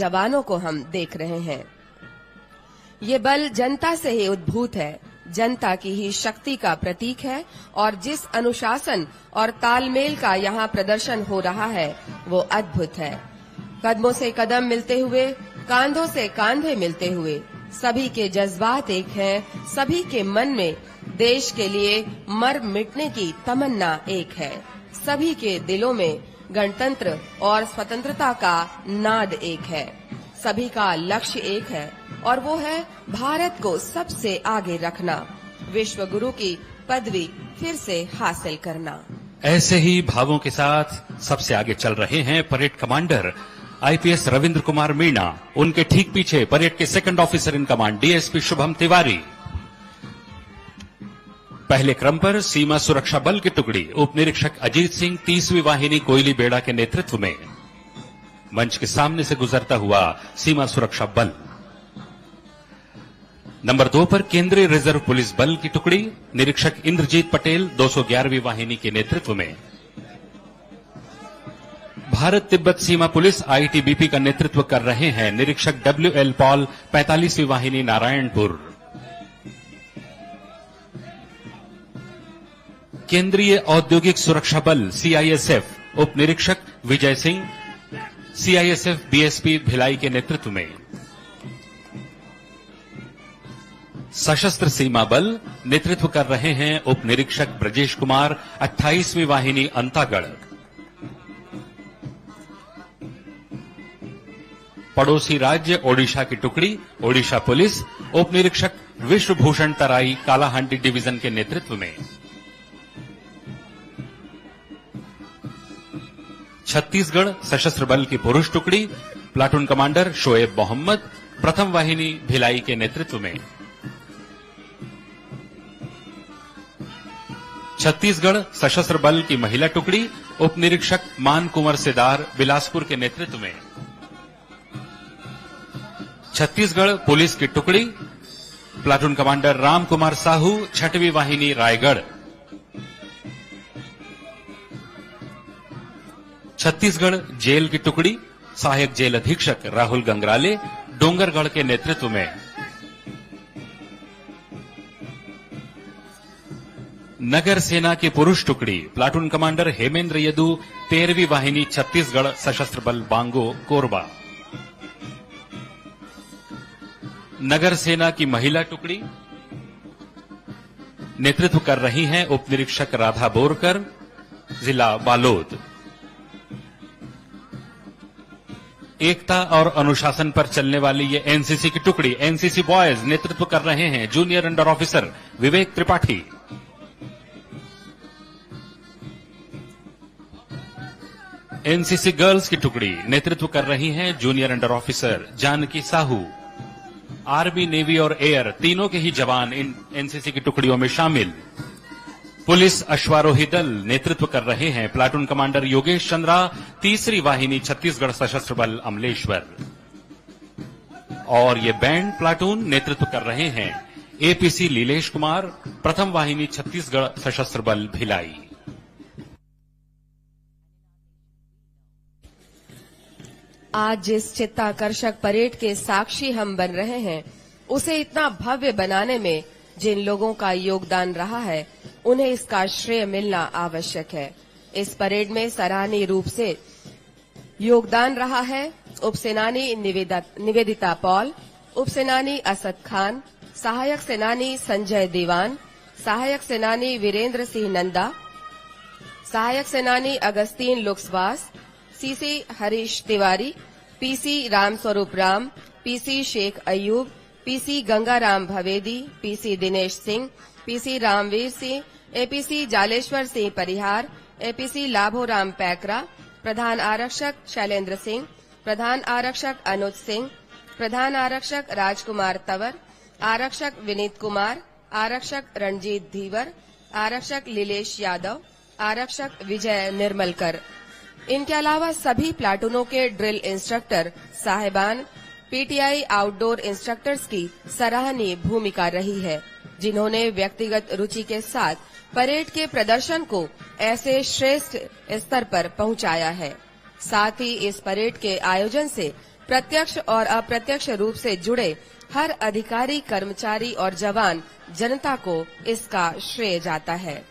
जवानों को हम देख रहे हैं। ये बल जनता से ही उद्भूत है, जनता की ही शक्ति का प्रतीक है और जिस अनुशासन और तालमेल का यहाँ प्रदर्शन हो रहा है वो अद्भुत है। कदमों से कदम मिलते हुए, कांधों से कांधे मिलते हुए, सभी के जज्बात एक हैं, सभी के मन में देश के लिए मर मिटने की तमन्ना एक है, सभी के दिलों में गणतंत्र और स्वतंत्रता का नाद एक है, सभी का लक्ष्य एक है और वो है भारत को सबसे आगे रखना, विश्व गुरु की पदवी फिर से हासिल करना। ऐसे ही भावों के साथ सबसे आगे चल रहे हैं parade commander IPS Ravindra Kumar Meena. उनके ठीक पीछे परेड के second officer in command DSP Shubham Tiwari. पहले क्रम पर सीमा सुरक्षा बल की टुकड़ी उप निरीक्षक अजीत सिंह 30वीं वाहिनी कोयली बेड़ा के नेतृत्व में। मंच के सामने से गुजरता हुआ सीमा सुरक्षा बल। नंबर 2 पर केंद्रीय रिजर्व पुलिस बल की टुकड़ी निरीक्षक इंद्रजीत पटेल 211वीं वाहिनी के नेतृत्व में। भारत तिब्बत सीमा पुलिस आईटीबीपी का नेतृत्व कर रहे हैं निरीक्षक डब्ल्यूएल पॉल 45वीं वाहिनी नारायणपुर। केंद्रीय औद्योगिक सुरक्षा बल सीआईएसएफ उप निरीक्षक विजय सिंह सीआईएसएफ बीएसपी भिलाई के नेतृत्व में। सशस्त्र सीमा बल नेतृत्व कर रहे हैं उप निरीक्षक ब्रजेश कुमार 28वीं वाहिनी अंतागढ़। पड़ोसी राज्य ओडिशा की टुकड़ी ओडिशा पुलिस उप निरीक्षक विश्वभूषण तराई कालाहांडी डिवीजन के नेतृत्व में। छत्तीसगढ़ सशस्त्र बल की पुरुष टुकड़ी प्लाटून कमांडर शोएब मोहम्मद प्रथम वाहिनी भिलाई के नेतृत्व में। छत्तीसगढ़ सशस्त्र बल की महिला टुकड़ी उप निरीक्षक मान कुंवर सिदार बिलासपुर के नेतृत्व में। छत्तीसगढ़ पुलिस की टुकड़ी प्लाटून कमांडर राम कुमार साहू 6वीं वाहिनी रायगढ़। छत्तीसगढ़ जेल की टुकड़ी सहायक जेल अधीक्षक राहुल गंगराले डोंगरगढ़ के नेतृत्व में। नगर सेना की पुरुष टुकड़ी प्लाटून कमांडर हेमेंद्र यदु 13वीं वाहिनी छत्तीसगढ़ सशस्त्र बल बांगो कोरबा। नगर सेना की महिला टुकड़ी नेतृत्व कर रही हैं उप निरीक्षक राधा बोरकर जिला बालोद। एकता और अनुशासन पर चलने वाली ये एनसीसी की टुकड़ी एनसीसी बॉयज नेतृत्व कर रहे हैं junior under officer Vivek Tripathi. NCC girls की टुकड़ी नेतृत्व कर रही हैं junior under officer Janki Sahu. Army navy और एयर तीनों के ही जवान इन एनसीसी की टुकड़ियों में शामिल। पुलिस अश्वारोही दल नेतृत्व कर रहे हैं प्लाटून कमांडर योगेश चंद्रा 3री वाहिनी छत्तीसगढ़ सशस्त्र बल अमलेश्वर। और ये बैंड प्लाटून नेतृत्व कर रहे हैं एपीसी लीलेश कुमार प्रथम वाहिनी छत्तीसगढ़ सशस्त्र बल भिलाई। आज जिस चित्ताकर्षक परेड के साक्षी हम बन रहे हैं, उसे इतना भव्य बनाने में जिन लोगों का योगदान रहा है, उन्हें इसका श्रेय मिलना आवश्यक है। इस परेड में सराहनीय रूप से योगदान रहा है उपसेनानी निवेदिता पॉल, उपसेनानी असद खान, सहायक सेनानी संजय दीवान, सहायक सेनानी वीरेंद्र सिंह नंदा, सहायक सेनानी Augustine Lukswas, CC Harish Tiwari, PC Ramswaroop Ram, PC Sheikh Ayub, PC Gangaram Bhavedi, PC Dinesh Singh, PC Ramveer Singh, APC Jaleshwar Singh Parihar, APC Labhoram Paikra, प्रधान आरक्षक शैलेंद्र सिंह, प्रधान आरक्षक अनुज सिंह, प्रधान आरक्षक राजकुमार तंवर, आरक्षक विनीत कुमार, आरक्षक रणजीत धीवर, आरक्षक लीलेश यादव, आरक्षक विजय निर्मलकर। इनके अलावा सभी प्लाटूनों के ड्रिल इंस्ट्रक्टर साहिबान, पीटीआई आउटडोर इंस्ट्रक्टर्स की सराहनीय भूमिका रही है, जिन्होंने व्यक्तिगत रुचि के साथ परेड के प्रदर्शन को ऐसे श्रेष्ठ स्तर पर पहुंचाया है। साथ ही इस परेड के आयोजन से प्रत्यक्ष और अप्रत्यक्ष रूप से जुड़े हर अधिकारी, कर्मचारी और जवान जनता को इसका श्रेय जाता है।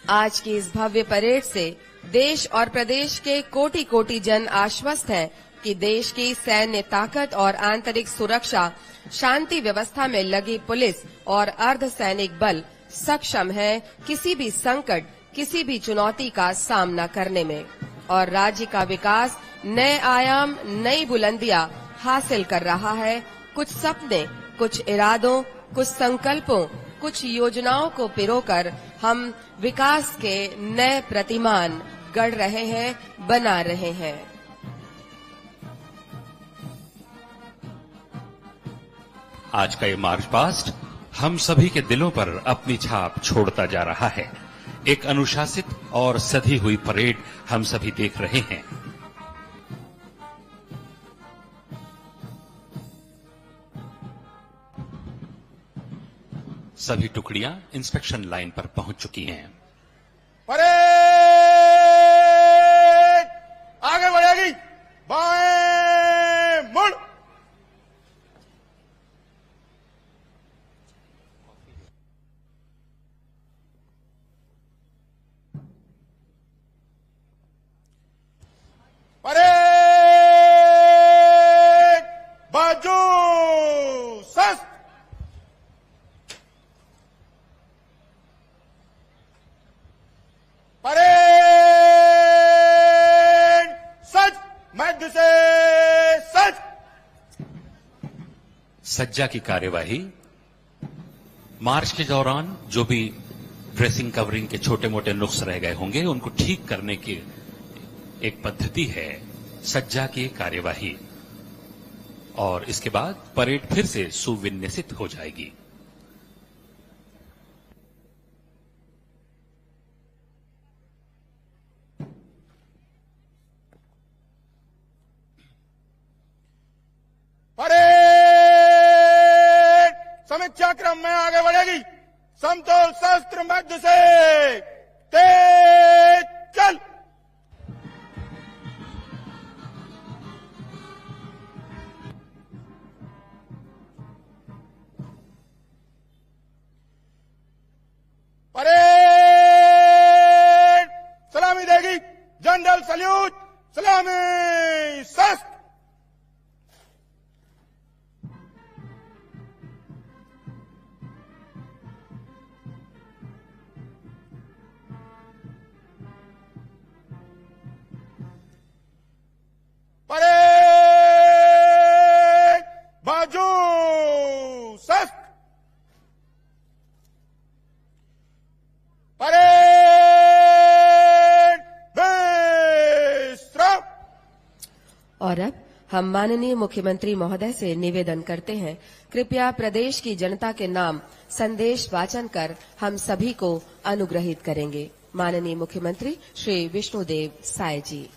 आज की इस भव्य परेड से देश और प्रदेश के कोटि कोटि जन आश्वस्त हैं कि देश की सैन्य ताकत और आंतरिक सुरक्षा, शांति व्यवस्था में लगी पुलिस और अर्धसैनिक बल सक्षम है किसी भी संकट, किसी भी चुनौती का सामना करने में, और राज्य का विकास नए आयाम, नई बुलंदियां हासिल कर रहा है। कुछ सपने, कुछ इरादों, कुछ संकल्पों, कुछ योजनाओं को पिरोकर हम विकास के नए प्रतिमान गढ़ रहे हैं, बना रहे हैं। आज का ये मार्च पास्ट हम सभी के दिलों पर अपनी छाप छोड़ता जा रहा है। एक अनुशासित और सधी हुई परेड हम सभी देख रहे हैं। सभी टुकड़ियां इंस्पेक्शन लाइन पर पहुंच चुकी हैं। परेड आगे बढ़ेगी, बाएं मुड़। परेड बाजू शस्त्र। परेड सज, मध्य से सज। सज्जा की कार्यवाही मार्च के दौरान जो भी ड्रेसिंग कवरिंग के छोटे मोटे नुक्स रह गए होंगे उनको ठीक करने की एक पद्धति है सज्जा की कार्यवाही, और इसके बाद परेड फिर से सुविन्यसित हो जाएगी। परेड समीक्षा क्रम में आगे बढ़ेगी। समतोल शस्त्र मध्य से तेज चल। परेड सलामी देगी, जनरल सल्यूट, सलामी शस्त्र। परेड बाजू शस्त्र। परेड विश्राम। और अब हम माननीय मुख्यमंत्री महोदय से निवेदन करते हैं, कृपया प्रदेश की जनता के नाम संदेश वाचन कर हम सभी को अनुग्रहित करेंगे। माननीय मुख्यमंत्री श्री विष्णुदेव साय जी।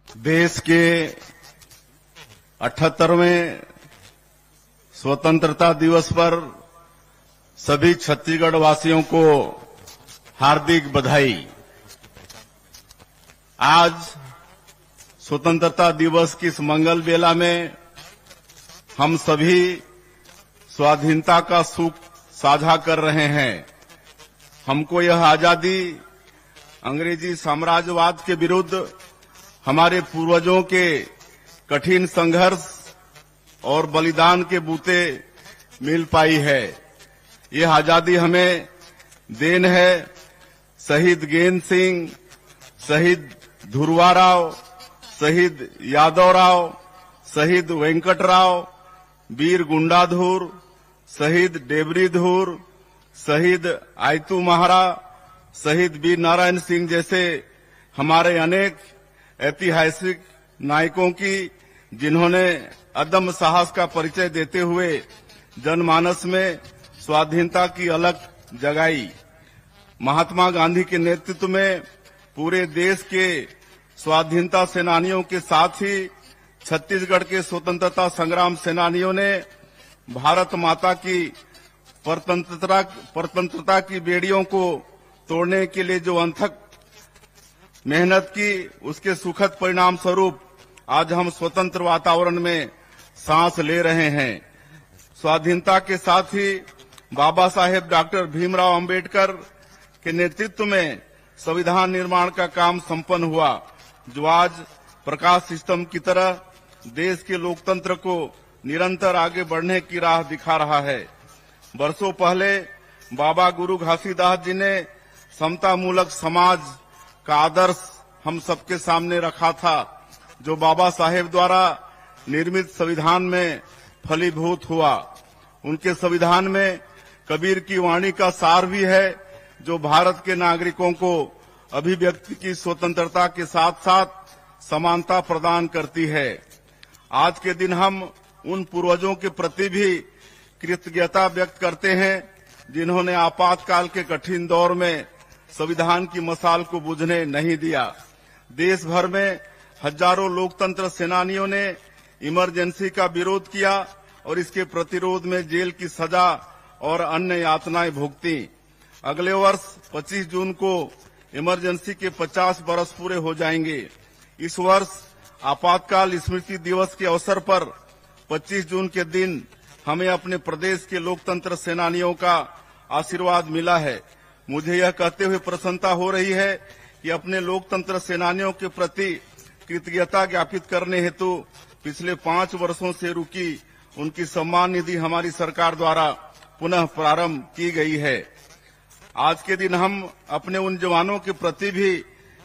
देश के 78वें स्वतंत्रता दिवस पर सभी छत्तीसगढ़ वासियों को हार्दिक बधाई। आज स्वतंत्रता दिवस की इस मंगल बेला में हम सभी स्वाधीनता का सुख साझा कर रहे हैं। हमको यह आजादी अंग्रेजी साम्राज्यवाद के विरुद्ध हमारे पूर्वजों के कठिन संघर्ष और बलिदान के बूते मिल पाई है। यह आजादी हमें देन है शहीद गेंद सिंह, शहीद धुरवाराव, शहीद यादवराव, शहीद वेंकटराव, वीर गुंडाधुर, शहीद डेबरीधुर, शहीद आयतू महारा, शहीद वीर नारायण सिंह जैसे हमारे अनेक ऐतिहासिक नायकों की, जिन्होंने अदम्य साहस का परिचय देते हुए जनमानस में स्वाधीनता की अलख जगाई। महात्मा गांधी के नेतृत्व में पूरे देश के स्वाधीनता सेनानियों के साथ ही छत्तीसगढ़ के स्वतंत्रता संग्राम सेनानियों ने भारत माता की परतंत्रता की बेड़ियों को तोड़ने के लिए जो अथक मेहनत की, उसके सुखद परिणाम स्वरूप आज हम स्वतंत्र वातावरण में सांस ले रहे हैं। स्वाधीनता के साथ ही बाबा साहेब डॉक्टर भीमराव अंबेडकर के नेतृत्व में संविधान निर्माण का काम संपन्न हुआ, जो आज प्रकाश सिस्टम की तरह देश के लोकतंत्र को निरंतर आगे बढ़ने की राह दिखा रहा है। वर्षों पहले बाबा गुरु घासीदास जी ने समता मूलक समाज का आदर्श हम सबके सामने रखा था, जो बाबा साहेब द्वारा निर्मित संविधान में फलीभूत हुआ। उनके संविधान में कबीर की वाणी का सार भी है, जो भारत के नागरिकों को अभिव्यक्ति की स्वतंत्रता के साथ साथ समानता प्रदान करती है। आज के दिन हम उन पूर्वजों के प्रति भी कृतज्ञता व्यक्त करते हैं, जिन्होंने आपातकाल के कठिन दौर में संविधान की मशाल को बुझने नहीं दिया। देश भर में हजारों लोकतंत्र सेनानियों ने इमरजेंसी का विरोध किया और इसके प्रतिरोध में जेल की सजा और अन्य यातनाएं भुगती। अगले वर्ष 25 जून को इमरजेंसी के 50 बरस पूरे हो जाएंगे। इस वर्ष आपातकाल स्मृति दिवस के अवसर पर 25 जून के दिन हमें अपने प्रदेश के लोकतंत्र सेनानियों का आशीर्वाद मिला है। मुझे यह कहते हुए प्रसन्नता हो रही है कि अपने लोकतंत्र सेनानियों के प्रति कृतज्ञता ज्ञापित करने हेतु पिछले 5 वर्षों से रुकी उनकी सम्मान निधि हमारी सरकार द्वारा पुनः प्रारंभ की गई है। आज के दिन हम अपने उन जवानों के प्रति भी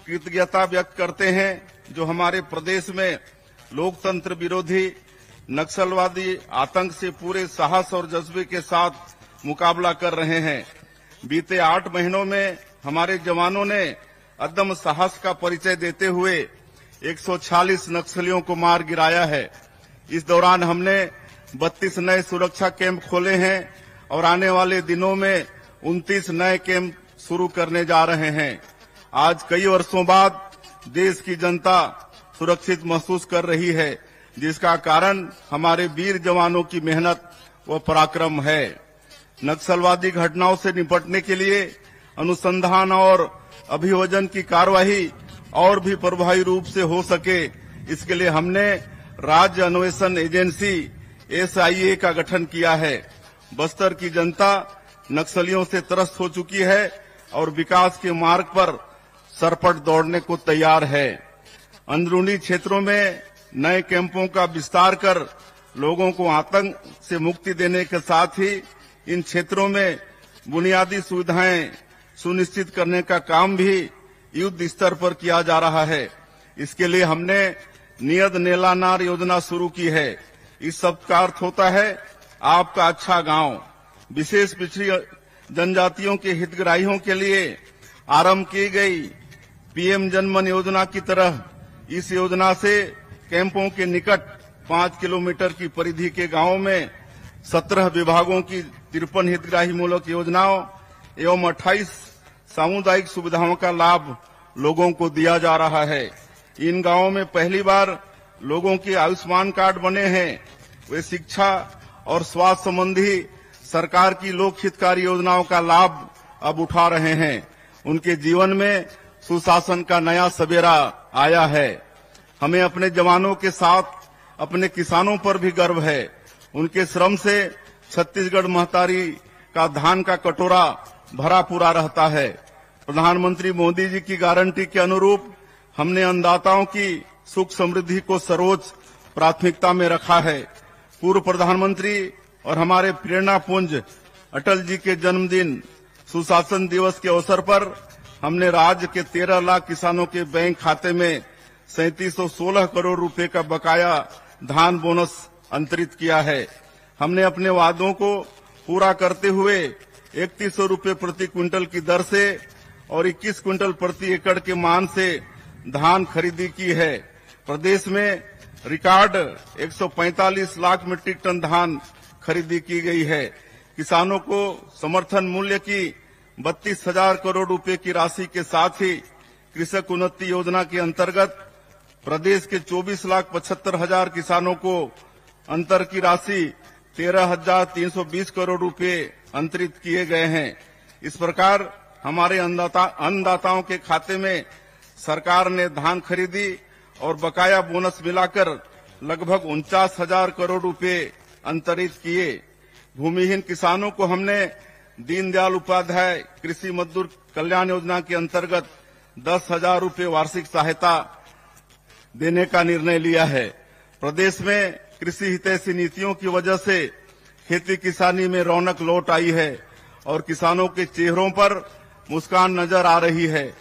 कृतज्ञता व्यक्त करते हैं, जो हमारे प्रदेश में लोकतंत्र विरोधी नक्सलवादी आतंक से पूरे साहस और जज्बे के साथ मुकाबला कर रहे हैं। बीते 8 महीनों में हमारे जवानों ने अदम्य साहस का परिचय देते हुए 146 नक्सलियों को मार गिराया है। इस दौरान हमने 32 नए सुरक्षा कैंप खोले हैं और आने वाले दिनों में 29 नए कैंप शुरू करने जा रहे हैं। आज कई वर्षों बाद देश की जनता सुरक्षित महसूस कर रही है, जिसका कारण हमारे वीर जवानों की मेहनत व पराक्रम है। नक्सलवादी घटनाओं से निपटने के लिए अनुसंधान और अभियोजन की कार्यवाही और भी प्रभावी रूप से हो सके, इसके लिए हमने राज्य अन्वेषण एजेंसी SIA का गठन किया है। बस्तर की जनता नक्सलियों से त्रस्त हो चुकी है और विकास के मार्ग पर सरपट दौड़ने को तैयार है। अंदरूनी क्षेत्रों में नए कैंपों का विस्तार कर लोगों को आतंक से मुक्ति देने के साथ ही इन क्षेत्रों में बुनियादी सुविधाएं सुनिश्चित करने का काम भी युद्ध स्तर पर किया जा रहा है। इसके लिए हमने नियत नेलानार योजना शुरू की है। इस शब्द का अर्थ होता है आपका अच्छा गांव। विशेष पिछड़ी जनजातियों के हितग्राहियों के लिए आरंभ की गई PM जनमन योजना की तरह इस योजना से कैंपों के निकट 5 किलोमीटर की परिधि के गांवों में 17 विभागों की 53 हितग्राही मूलक योजनाओं एवं 28 सामुदायिक सुविधाओं का लाभ लोगों को दिया जा रहा है। इन गांवों में पहली बार लोगों के आयुष्मान कार्ड बने हैं। वे शिक्षा और स्वास्थ्य संबंधी सरकार की लोक हितकारी योजनाओं का लाभ अब उठा रहे हैं। उनके जीवन में सुशासन का नया सवेरा आया है। हमें अपने जवानों के साथ अपने किसानों पर भी गर्व है। उनके श्रम से छत्तीसगढ़ महतारी का धान का कटोरा भरा पूरा रहता है। प्रधानमंत्री मोदी जी की गारंटी के अनुरूप हमने अन्नदाताओं की सुख समृद्धि को सर्वोच्च प्राथमिकता में रखा है। पूर्व प्रधानमंत्री और हमारे प्रेरणा पुंज अटल जी के जन्मदिन सुशासन दिवस के अवसर पर हमने राज्य के 13 लाख किसानों के बैंक खाते में 3716 करोड़ रुपए का बकाया धान बोनस अंतरित किया है। हमने अपने वादों को पूरा करते हुए 3100 रुपए प्रति क्विंटल की दर से और 21 क्विंटल प्रति एकड़ के मान से धान खरीदी की है। प्रदेश में रिकॉर्ड 145 लाख मीट्रिक टन धान खरीदी की गई है। किसानों को समर्थन मूल्य की 32,000 करोड़ रुपए की राशि के साथ ही कृषक उन्नति योजना के अंतर्गत प्रदेश के 24,75,000 किसानों को अंतर की राशि 13,320 करोड़ रुपए अंतरित किए गए हैं। इस प्रकार हमारे अन्नदाताओं के खाते में सरकार ने धान खरीदी और बकाया बोनस मिलाकर लगभग 49,000 करोड़ रुपए अंतरित किए। भूमिहीन किसानों को हमने दीनदयाल उपाध्याय कृषि मजदूर कल्याण योजना के अंतर्गत 10,000 रुपए वार्षिक सहायता देने का निर्णय लिया है। प्रदेश में कृषि हितैषी नीतियों की वजह से खेती किसानी में रौनक लौट आई है और किसानों के चेहरों पर मुस्कान नजर आ रही है।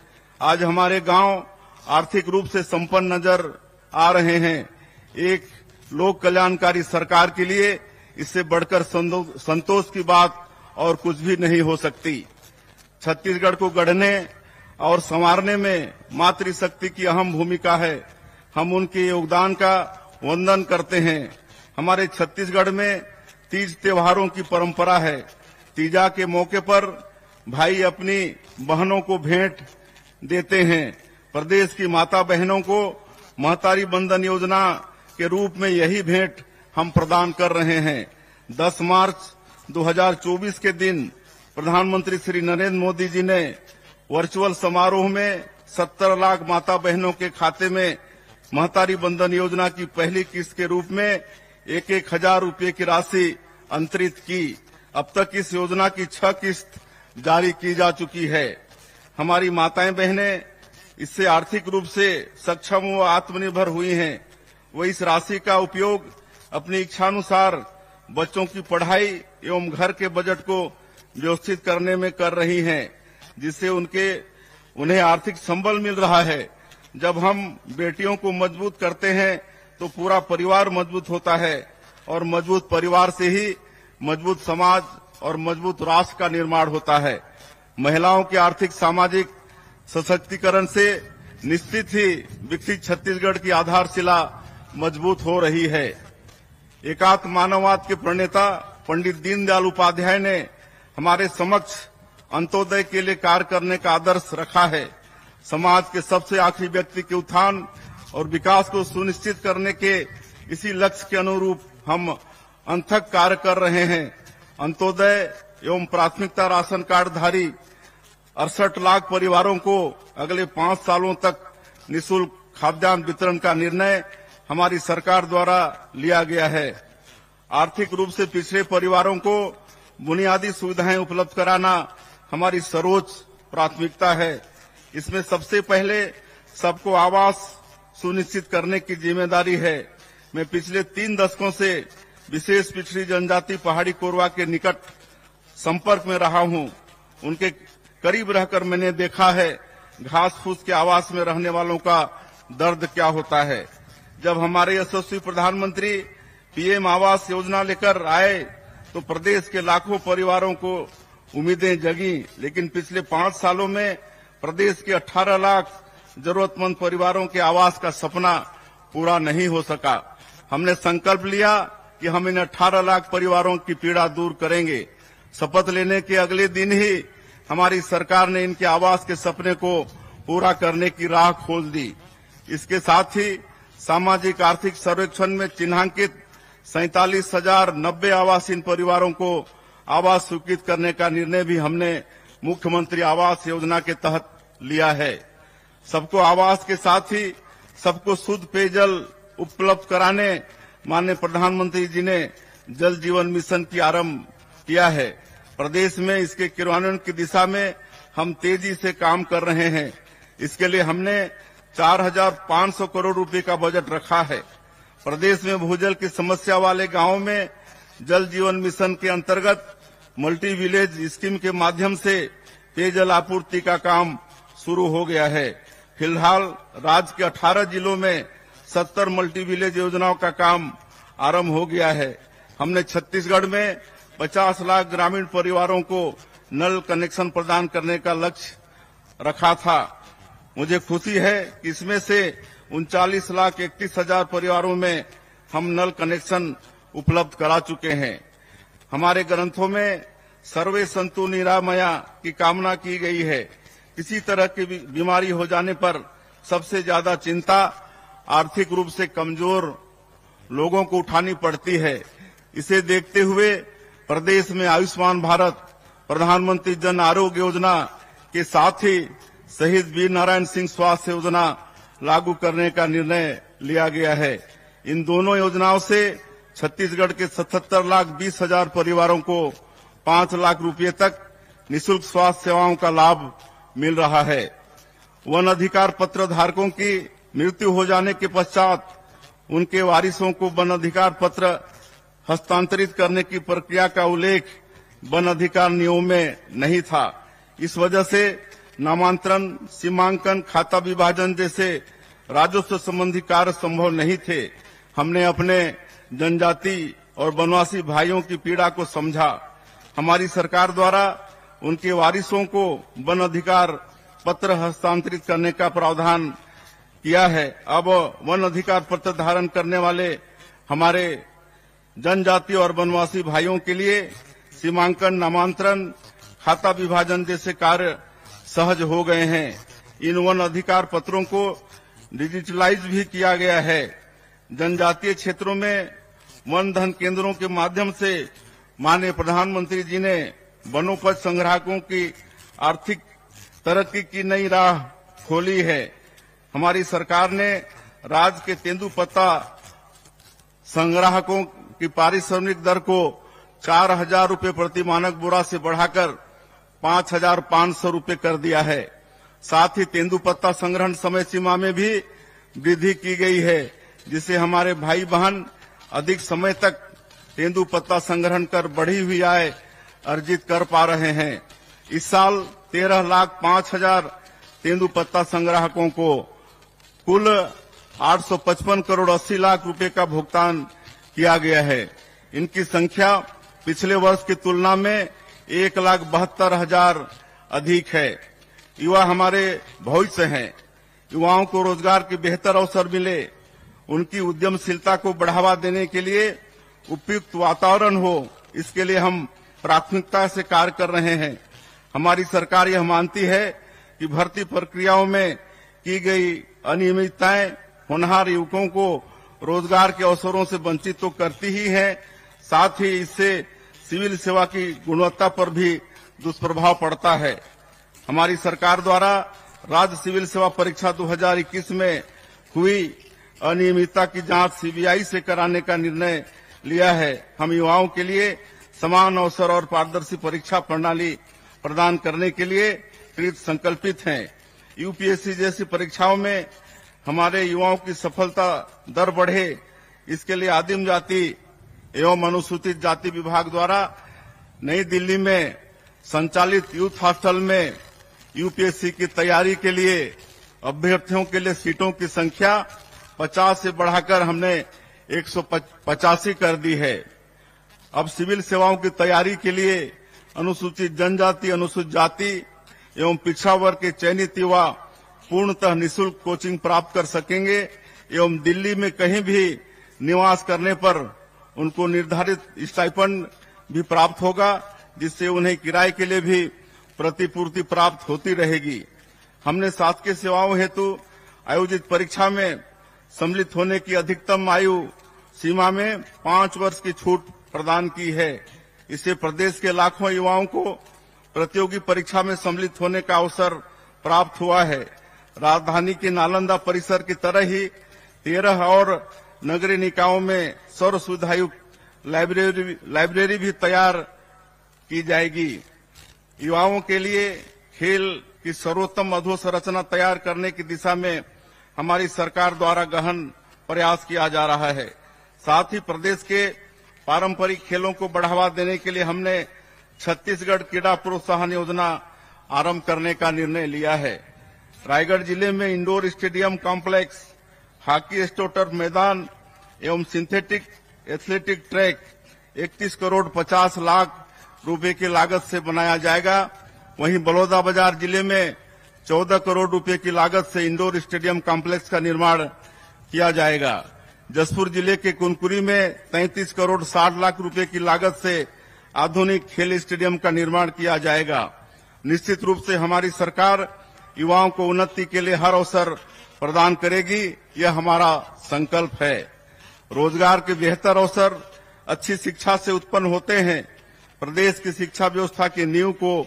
आज हमारे गांव आर्थिक रूप से संपन्न नजर आ रहे हैं। एक लोक कल्याणकारी सरकार के लिए इससे बढ़कर संतोष की बात और कुछ भी नहीं हो सकती। छत्तीसगढ़ को गढ़ने और संवारने में मातृशक्ति की अहम भूमिका है। हम उनके योगदान का वंदन करते हैं। हमारे छत्तीसगढ़ में तीज त्योहारों की परंपरा है। तीजा के मौके पर भाई अपनी बहनों को भेंट देते हैं। प्रदेश की माता बहनों को महतारी बंधन योजना के रूप में यही भेंट हम प्रदान कर रहे हैं। 10 मार्च 2024 के दिन प्रधानमंत्री श्री नरेंद्र मोदी जी ने वर्चुअल समारोह में 70 लाख माता बहनों के खाते में महतारी बंधन योजना की पहली किस्त के रूप में 1,000 रुपए की राशि अंतरित की। अब तक इस योजना की 6 किस्त जारी की जा चुकी है। हमारी माताएं बहनें इससे आर्थिक रूप से सक्षम व आत्मनिर्भर हुई हैं। वो इस राशि का उपयोग अपनी इच्छानुसार बच्चों की पढ़ाई एवं घर के बजट को व्यवस्थित करने में कर रही हैं, जिससे उन्हें आर्थिक संबल मिल रहा है। जब हम बेटियों को मजबूत करते हैं तो पूरा परिवार मजबूत होता है और मजबूत परिवार से ही मजबूत समाज और मजबूत राष्ट्र का निर्माण होता है। महिलाओं के आर्थिक सामाजिक सशक्तिकरण से निश्चित ही विकसित छत्तीसगढ़ की आधारशिला मजबूत हो रही है। एकात्म मानववाद के प्रणेता पंडित दीनदयाल उपाध्याय ने हमारे समक्ष अंत्योदय के लिए कार्य करने का आदर्श रखा है। समाज के सबसे आखिरी व्यक्ति के उत्थान और विकास को सुनिश्चित करने के इसी लक्ष्य के अनुरूप हम अथक कार्य कर रहे हैं। अंत्योदय एवं प्राथमिकता राशन कार्डधारी 68 लाख परिवारों को अगले 5 सालों तक निःशुल्क खाद्यान्न वितरण का निर्णय हमारी सरकार द्वारा लिया गया है। आर्थिक रूप से पिछड़े परिवारों को बुनियादी सुविधाएं उपलब्ध कराना हमारी सर्वोच्च प्राथमिकता है। इसमें सबसे पहले सबको आवास सुनिश्चित करने की जिम्मेदारी है। मैं पिछले 3 दशकों से विशेष पिछड़ी जनजाति पहाड़ी कोरवा के निकट संपर्क में रहा हूं। उनके करीब रहकर मैंने देखा है घास फूस के आवास में रहने वालों का दर्द क्या होता है। जब हमारे यशस्वी प्रधानमंत्री पीएम आवास योजना लेकर आए तो प्रदेश के लाखों परिवारों को उम्मीदें जगी, लेकिन पिछले 5 सालों में प्रदेश के 18 लाख जरूरतमंद परिवारों के आवास का सपना पूरा नहीं हो सका। हमने संकल्प लिया कि हम इन 18 लाख परिवारों की पीड़ा दूर करेंगे। शपथ लेने के अगले दिन ही हमारी सरकार ने इनके आवास के सपने को पूरा करने की राह खोल दी। इसके साथ ही सामाजिक आर्थिक सर्वेक्षण में चिन्हांकित 47,090 आवासीन परिवारों को आवास स्वीकृत करने का निर्णय भी हमने मुख्यमंत्री आवास योजना के तहत लिया है। सबको आवास के साथ ही सबको शुद्ध पेयजल उपलब्ध कराने माननीय प्रधानमंत्री जी ने जल जीवन मिशन की आरंभ किया है। प्रदेश में इसके क्रियान्वयन की दिशा में हम तेजी से काम कर रहे हैं। इसके लिए हमने 4,500 करोड़ रुपए का बजट रखा है। प्रदेश में भूजल की समस्या वाले गांवों में जल जीवन मिशन के अंतर्गत मल्टी विलेज स्कीम के माध्यम से पेयजल आपूर्ति का काम शुरू हो गया है। फिलहाल राज्य के 18 जिलों में 70 मल्टी विलेज योजनाओं का काम आरंभ हो गया है। हमने छत्तीसगढ़ में 50 लाख ग्रामीण परिवारों को नल कनेक्शन प्रदान करने का लक्ष्य रखा था। मुझे खुशी है कि इसमें से 39,31,000 परिवारों में हम नल कनेक्शन उपलब्ध करा चुके हैं। हमारे ग्रंथों में सर्वे संतु निरामया की कामना की गई है। किसी तरह की बीमारी हो जाने पर सबसे ज्यादा चिंता आर्थिक रूप से कमजोर लोगों को उठानी पड़ती है। इसे देखते हुए प्रदेश में आयुष्मान भारत, प्रधानमंत्री जन आरोग्य योजना के साथ ही शहीद वीर नारायण सिंह स्वास्थ्य योजना लागू करने का निर्णय लिया गया है। इन दोनों योजनाओं से छत्तीसगढ़ के 77,20,000 परिवारों को 5 लाख रुपए तक निःशुल्क स्वास्थ्य सेवाओं का लाभ मिल रहा है। वन अधिकार पत्र धारकों की मृत्यु हो जाने के पश्चात उनके वारिसों को वन अधिकार पत्र हस्तांतरित करने की प्रक्रिया का उल्लेख वन अधिकार नियमों में नहीं था। इस वजह से नामांतरण, सीमांकन, खाता विभाजन जैसे राजस्व संबंधी कार्य संभव नहीं थे। हमने अपने जनजाति और वनवासी भाइयों की पीड़ा को समझा। हमारी सरकार द्वारा उनके वारिसों को वन अधिकार पत्र हस्तांतरित करने का प्रावधान किया है। अब वन अधिकार पत्र धारण करने वाले हमारे जनजाति और वनवासी भाइयों के लिए सीमांकन, नामांतरण, खाता विभाजन जैसे कार्य सहज हो गए हैं। इन वन अधिकार पत्रों को डिजिटलाइज भी किया गया है। जनजातीय क्षेत्रों में वन धन केंद्रों के माध्यम से माननीय प्रधानमंत्री जी ने वनोपज संग्राहकों की आर्थिक तरक्की की नई राह खोली है। हमारी सरकार ने राज्य के तेंदुपत्ता संग्राहकों की पारिश्रमिक दर को 4,000 रुपए प्रति मानक बोरा से बढ़ाकर 5,500 रुपए कर दिया है। साथ ही तेंदुपत्ता संग्रहण समय सीमा में भी वृद्धि की गई है, जिससे हमारे भाई बहन अधिक समय तक तेंदुपत्ता संग्रहण कर बढ़ी हुई आय अर्जित कर पा रहे हैं। इस साल 13,05,000 तेंदुपत्ता संग्राहकों को कुल 855 करोड़ 80 लाख रुपए का भुगतान किया गया है। इनकी संख्या पिछले वर्ष की तुलना में 1,72,000 अधिक है। युवा हमारे भविष्य हैं। युवाओं को रोजगार के बेहतर अवसर मिले, उनकी उद्यमशीलता को बढ़ावा देने के लिए उपयुक्त वातावरण हो, इसके लिए हम प्राथमिकता से कार्य कर रहे हैं। हमारी सरकार यह मानती है कि भर्ती प्रक्रियाओं में की गई अनियमितताएं होनहार युवकों को रोजगार के अवसरों से वंचित तो करती ही है, साथ ही इससे सिविल सेवा की गुणवत्ता पर भी दुष्प्रभाव पड़ता है। हमारी सरकार द्वारा राज्य सिविल सेवा परीक्षा 2021 में हुई अनियमितता की जांच सीबीआई से कराने का निर्णय लिया है। हम युवाओं के लिए समान अवसर और पारदर्शी परीक्षा प्रणाली प्रदान करने के लिए कृत संकल्पित हैं। यूपीएससी जैसी परीक्षाओं में हमारे युवाओं की सफलता दर बढ़े, इसके लिए आदिम जाति एवं अनुसूचित जाति विभाग द्वारा नई दिल्ली में संचालित यूथ हॉस्टल में यूपीएससी की तैयारी के लिए अभ्यर्थियों के लिए सीटों की संख्या 50 से बढ़ाकर हमने 185 कर दी है। अब सिविल सेवाओं की तैयारी के लिए अनुसूचित जनजाति, अनुसूचित जाति एवं पिछड़ा वर्ग के चयनित युवा पूर्णतः निःशुल्क कोचिंग प्राप्त कर सकेंगे एवं दिल्ली में कहीं भी निवास करने पर उनको निर्धारित स्टाइपेंड भी प्राप्त होगा, जिससे उन्हें किराए के लिए भी प्रतिपूर्ति प्राप्त होती रहेगी। हमने शासकीय सेवाओं हेतु आयोजित परीक्षा में सम्मिलित होने की अधिकतम आयु सीमा में 5 वर्ष की छूट प्रदान की है। इससे प्रदेश के लाखों युवाओं को प्रतियोगी परीक्षा में सम्मिलित होने का अवसर प्राप्त हुआ है। राजधानी के नालंदा परिसर की तरह ही 13 और नगरीय निकायों में सर्व सुविधायुक्त लाइब्रेरी भी तैयार की जाएगी। युवाओं के लिए खेल की सर्वोत्तम अधोसंरचना तैयार करने की दिशा में हमारी सरकार द्वारा गहन प्रयास किया जा रहा है। साथ ही प्रदेश के पारंपरिक खेलों को बढ़ावा देने के लिए हमने छत्तीसगढ़ क्रीड़ा प्रोत्साहन योजना आरंभ करने का निर्णय लिया है। रायगढ़ जिले में इंडोर स्टेडियम कॉम्प्लेक्स, हॉकी स्टोटर मैदान एवं synthetic athletic track 31 crore 50 lakh रुपए की लागत से बनाया जाएगा। वहीं बलौदाबाजार जिले में 14 करोड़ रुपए की लागत से इंडोर स्टेडियम कॉम्प्लेक्स का निर्माण किया जाएगा। जसपुर जिले के कुनकुरी में 33 करोड़ 60 लाख रुपए की लागत से आधुनिक खेल स्टेडियम का निर्माण किया जाएगा। निश्चित रूप से हमारी सरकार युवाओं को उन्नति के लिए हर अवसर प्रदान करेगी, यह हमारा संकल्प है। रोजगार के बेहतर अवसर, अच्छी शिक्षा से उत्पन्न होते हैं। प्रदेश की शिक्षा व्यवस्था की नींव को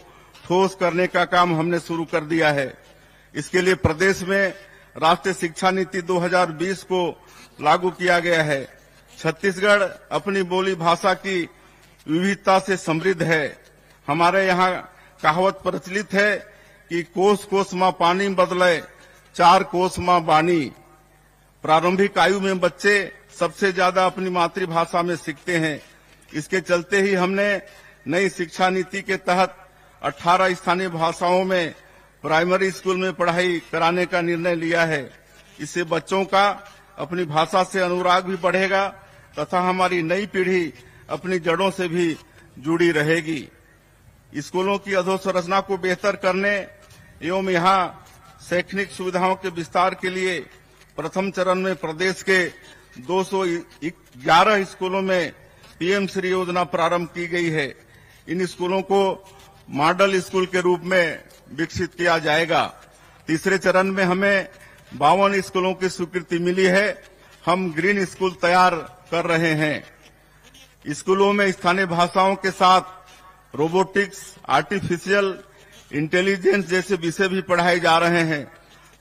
ठोस करने का काम हमने शुरू कर दिया है। इसके लिए प्रदेश में राष्ट्रीय शिक्षा नीति 2020 को लागू किया गया है। छत्तीसगढ़ अपनी बोली भाषा की विविधता से समृद्ध है। हमारे यहाँ कहावत प्रचलित है कि कोस कोस माँ पानी बदले, 4 कोस माँ बानी। प्रारंभिक आयु में बच्चे सबसे ज्यादा अपनी मातृभाषा में सीखते हैं। इसके चलते ही हमने नई शिक्षा नीति के तहत 18 स्थानीय भाषाओं में प्राइमरी स्कूल में पढ़ाई कराने का निर्णय लिया है। इससे बच्चों का अपनी भाषा से अनुराग भी बढ़ेगा तथा हमारी नई पीढ़ी अपनी जड़ों से भी जुड़ी रहेगी। स्कूलों की अधोसंरचना को बेहतर करने एवं यहाँ शैक्षणिक सुविधाओं के विस्तार के लिए प्रथम चरण में प्रदेश के 211 स्कूलों में पीएम श्री योजना प्रारंभ की गई है। इन स्कूलों को मॉडल स्कूल के रूप में विकसित किया जाएगा। तीसरे चरण में हमें 52 स्कूलों की स्वीकृति मिली है। हम ग्रीन स्कूल तैयार कर रहे हैं। स्कूलों में स्थानीय भाषाओं के साथ रोबोटिक्स, आर्टिफिशियल इंटेलिजेंस जैसे विषय भी पढ़ाए जा रहे हैं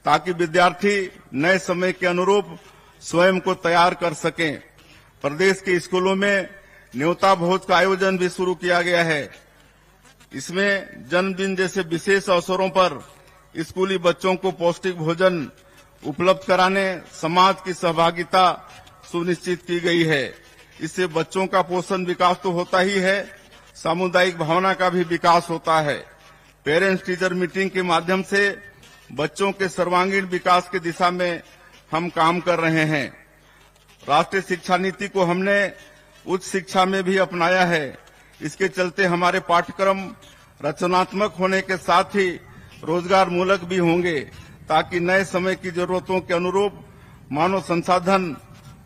ताकि विद्यार्थी नए समय के अनुरूप स्वयं को तैयार कर सकें। प्रदेश के स्कूलों में न्योता भोज का आयोजन भी शुरू किया गया है। इसमें जन्मदिन जैसे विशेष अवसरों पर स्कूली बच्चों को पौष्टिक भोजन उपलब्ध कराने समाज की सहभागिता सुनिश्चित की गई है। इससे बच्चों का पोषण विकास तो होता ही है, सामुदायिक भावना का भी विकास होता है। पेरेंट्स टीचर मीटिंग के माध्यम से बच्चों के सर्वांगीण विकास की दिशा में हम काम कर रहे हैं। राष्ट्रीय शिक्षा नीति को हमने उच्च शिक्षा में भी अपनाया है। इसके चलते हमारे पाठ्यक्रम रचनात्मक होने के साथ ही रोजगार मूलक भी होंगे ताकि नए समय की जरूरतों के अनुरूप मानव संसाधन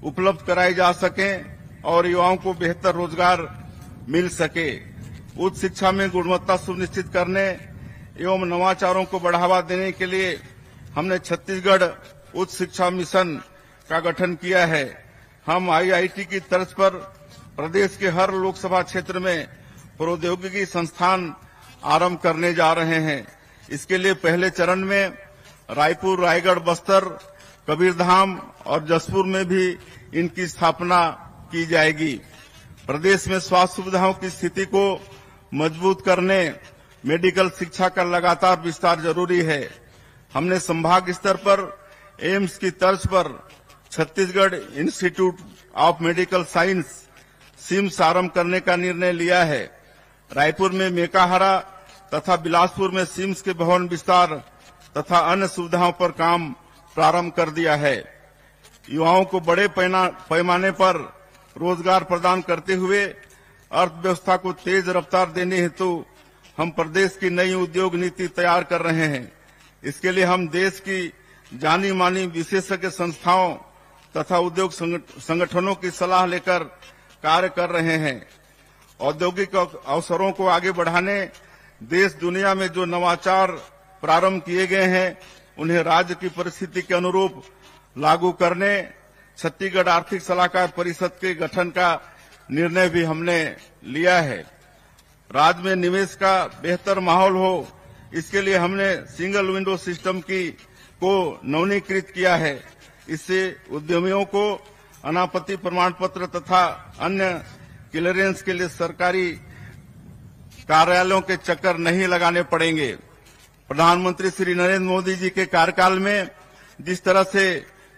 उपलब्ध कराए जा सकें और युवाओं को बेहतर रोजगार मिल सके। उच्च शिक्षा में गुणवत्ता सुनिश्चित करने एवं नवाचारों को बढ़ावा देने के लिए हमने छत्तीसगढ़ उच्च शिक्षा मिशन का गठन किया है। हम आईआईटी की तर्ज पर प्रदेश के हर लोकसभा क्षेत्र में प्रौद्योगिकी संस्थान आरंभ करने जा रहे हैं। इसके लिए पहले चरण में रायपुर, रायगढ़, बस्तर, कबीरधाम और जसपुर में भी इनकी स्थापना की जाएगी। प्रदेश में स्वास्थ्य सुविधाओं की स्थिति को मजबूत करने मेडिकल शिक्षा का लगातार विस्तार जरूरी है। हमने संभाग स्तर पर एम्स की तर्ज पर Chhattisgarh institute of medical science CIMS आरंभ करने का निर्णय लिया है। रायपुर में मेकाहारा तथा बिलासपुर में सिम्स के भवन विस्तार तथा अन्य सुविधाओं पर काम प्रारंभ कर दिया है। युवाओं को बड़े पैमाने पर रोजगार प्रदान करते हुए अर्थव्यवस्था को तेज रफ्तार देने हेतु हम प्रदेश की नई उद्योग नीति तैयार कर रहे हैं। इसके लिए हम देश की जानी मानी विशेषज्ञ संस्थाओं तथा उद्योग संगठनों की सलाह लेकर कार्य कर रहे हैं। औद्योगिक अवसरों को आगे बढ़ाने देश दुनिया में जो नवाचार प्रारंभ किए गए हैं उन्हें राज्य की परिस्थिति के अनुरूप लागू करने छत्तीसगढ़ आर्थिक सलाहकार परिषद के गठन का निर्णय भी हमने लिया है। राज्य में निवेश का बेहतर माहौल हो, इसके लिए हमने सिंगल विंडो सिस्टम को नवीनीकृत किया है। इससे उद्यमियों को अनापत्ति प्रमाण पत्र तथा अन्य क्लियरेंस के लिए सरकारी कार्यालयों के चक्कर नहीं लगाने पड़ेंगे। प्रधानमंत्री श्री नरेंद्र मोदी जी के कार्यकाल में जिस तरह से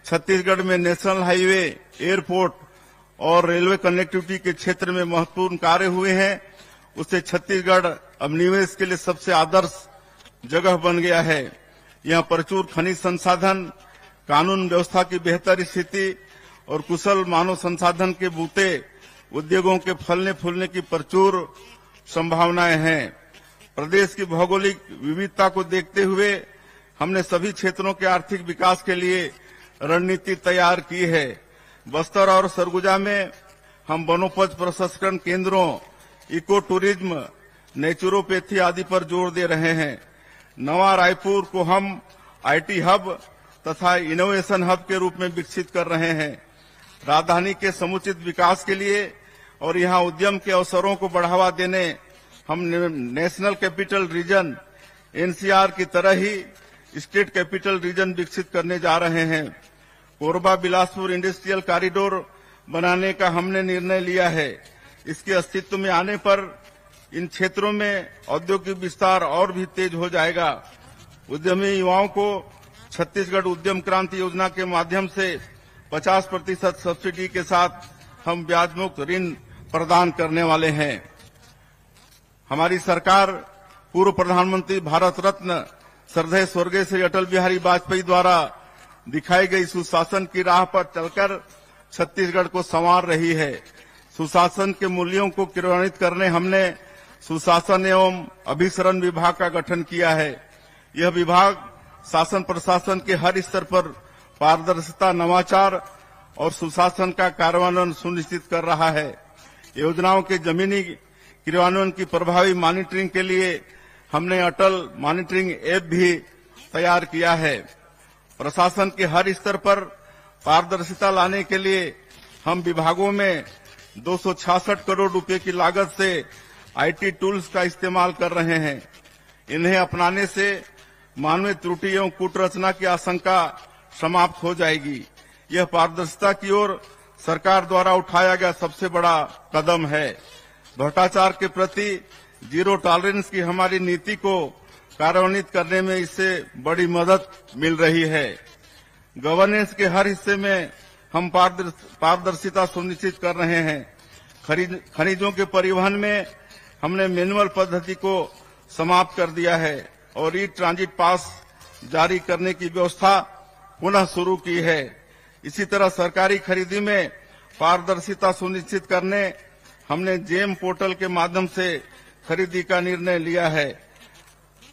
छत्तीसगढ़ में नेशनल हाईवे, एयरपोर्ट और रेलवे कनेक्टिविटी के क्षेत्र में महत्वपूर्ण कार्य हुए हैं, उससे छत्तीसगढ़ अब निवेश के लिए सबसे आदर्श जगह बन गया है। यहाँ प्रचुर खनिज संसाधन, कानून व्यवस्था की बेहतर स्थिति और कुशल मानव संसाधन के बूते उद्योगों के फलने फूलने की प्रचुर संभावनाएं हैं। प्रदेश की भौगोलिक विविधता को देखते हुए हमने सभी क्षेत्रों के आर्थिक विकास के लिए रणनीति तैयार की है। बस्तर और सरगुजा में हम वनोपज प्रसंस्करण केंद्रों, इको टूरिज्म, नेचुरोपैथी आदि पर जोर दे रहे हैं। नवा रायपुर को हम आईटी हब तथा इनोवेशन हब के रूप में विकसित कर रहे हैं। राजधानी के समुचित विकास के लिए और यहाँ उद्यम के अवसरों को बढ़ावा देने हम नेशनल कैपिटल रीजन एनसीआर की तरह ही स्टेट कैपिटल रीजन विकसित करने जा रहे हैं। कोरबा बिलासपुर इंडस्ट्रियल कॉरिडोर बनाने का हमने निर्णय लिया है। इसके अस्तित्व में आने पर इन क्षेत्रों में औद्योगिक विस्तार और भी तेज हो जाएगा। उद्यमी युवाओं को छत्तीसगढ़ उद्यम क्रांति योजना के माध्यम से 50% सब्सिडी के साथ हम ब्याज मुक्त ऋण प्रदान करने वाले हैं। हमारी सरकार पूर्व प्रधानमंत्री भारत रत्न श्रद्धेय स्वर्गीय श्री अटल बिहारी वाजपेयी द्वारा दिखाई गई सुशासन की राह पर चलकर छत्तीसगढ़ को संवार रही है। सुशासन के मूल्यों को क्रियान्वित करने हमने सुशासन एवं अभिसरण विभाग का गठन किया है। यह विभाग शासन प्रशासन के हर स्तर पर पारदर्शिता, नवाचार और सुशासन का कार्यान्वयन सुनिश्चित कर रहा है। योजनाओं के जमीनी क्रियान्वयन की प्रभावी मॉनिटरिंग के लिए हमने अटल मॉनिटरिंग ऐप भी तैयार किया है। प्रशासन के हर स्तर पर पारदर्शिता लाने के लिए हम विभागों में 266 करोड़ रुपए की लागत से आईटी टूल्स का इस्तेमाल कर रहे हैं। इन्हें अपनाने से मानवीय त्रुटि एवं कूटरचना की आशंका समाप्त हो जाएगी। यह पारदर्शिता की ओर सरकार द्वारा उठाया गया सबसे बड़ा कदम है। भ्रष्टाचार के प्रति जीरो टॉलरेंस की हमारी नीति को कार्यान्वित करने में इससे बड़ी मदद मिल रही है। गवर्नेंस के हर हिस्से में हम पारदर्शिता सुनिश्चित कर रहे हैं। खनिजों के परिवहन में हमने मैनुअल पद्धति को समाप्त कर दिया है और ई ट्रांजिट पास जारी करने की व्यवस्था पुनः शुरू की है। इसी तरह सरकारी खरीदी में पारदर्शिता सुनिश्चित करने हमने जेम पोर्टल के माध्यम से खरीदी का निर्णय लिया है।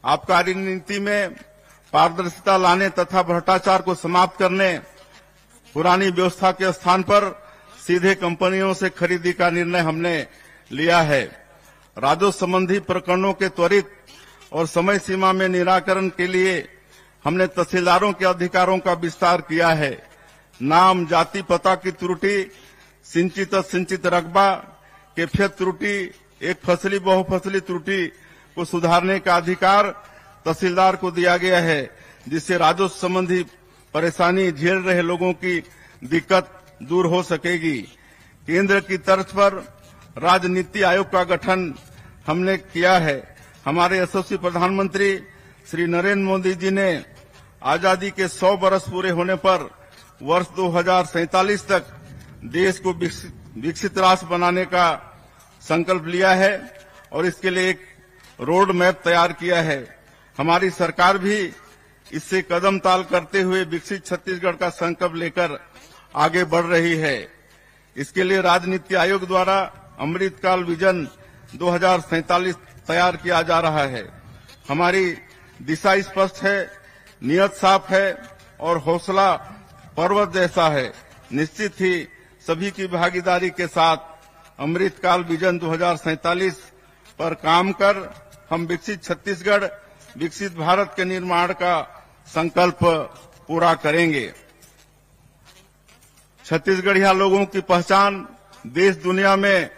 आबकारी नीति में पारदर्शिता लाने तथा भ्रष्टाचार को समाप्त करने पुरानी व्यवस्था के स्थान पर सीधे कंपनियों से खरीदी का निर्णय हमने लिया है। राजस्व संबंधी प्रकरणों के त्वरित और समय सीमा में निराकरण के लिए हमने तहसीलदारों के अधिकारों का विस्तार किया है। नाम, जाति, पता की त्रुटि, सिंचित असिंचित रकबा, कैफियत त्रुटि, एक फसली बहुफसली त्रुटि को सुधारने का अधिकार तहसीलदार को दिया गया है, जिससे राजस्व संबंधी परेशानी झेल रहे लोगों की दिक्कत दूर हो सकेगी। केंद्र की तर्ज पर राज्य नीति आयोग का गठन हमने किया है। हमारे यशस्वी प्रधानमंत्री श्री नरेंद्र मोदी जी ने आजादी के 100 वर्ष पूरे होने पर वर्ष 2047 तक देश को विकसित राष्ट्र बनाने का संकल्प लिया है और इसके लिए एक रोड मैप तैयार किया है। हमारी सरकार भी इससे कदम ताल करते हुए विकसित छत्तीसगढ़ का संकल्प लेकर आगे बढ़ रही है। इसके लिए राज्य नीति आयोग द्वारा अमृतकाल विजन 2047 तैयार किया जा रहा है। हमारी दिशा स्पष्ट है, नियत साफ है और हौसला पर्वत जैसा है। निश्चित ही सभी की भागीदारी के साथ अमृतकाल विजन 2047 पर काम कर हम विकसित छत्तीसगढ़, विकसित भारत के निर्माण का संकल्प पूरा करेंगे। छत्तीसगढ़िया लोगों की पहचान देश दुनिया में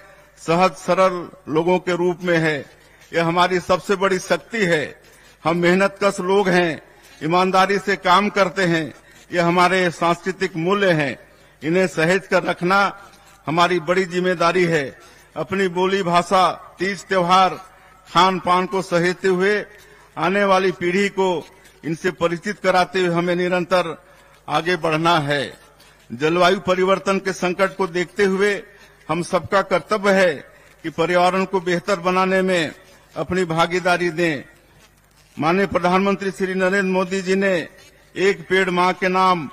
सहज सरल लोगों के रूप में है। यह हमारी सबसे बड़ी शक्ति है। हम मेहनतकश लोग हैं, ईमानदारी से काम करते हैं। यह हमारे सांस्कृतिक मूल्य हैं। इन्हें सहेज कर रखना हमारी बड़ी जिम्मेदारी है। अपनी बोली भाषा, तीज त्योहार, खान पान को सहेजते हुए आने वाली पीढ़ी को इनसे परिचित कराते हुए हमें निरंतर आगे बढ़ना है। जलवायु परिवर्तन के संकट को देखते हुए हम सबका कर्तव्य है कि पर्यावरण को बेहतर बनाने में अपनी भागीदारी दें। माननीय प्रधानमंत्री श्री नरेंद्र मोदी जी ने एक पेड़ मां के नाम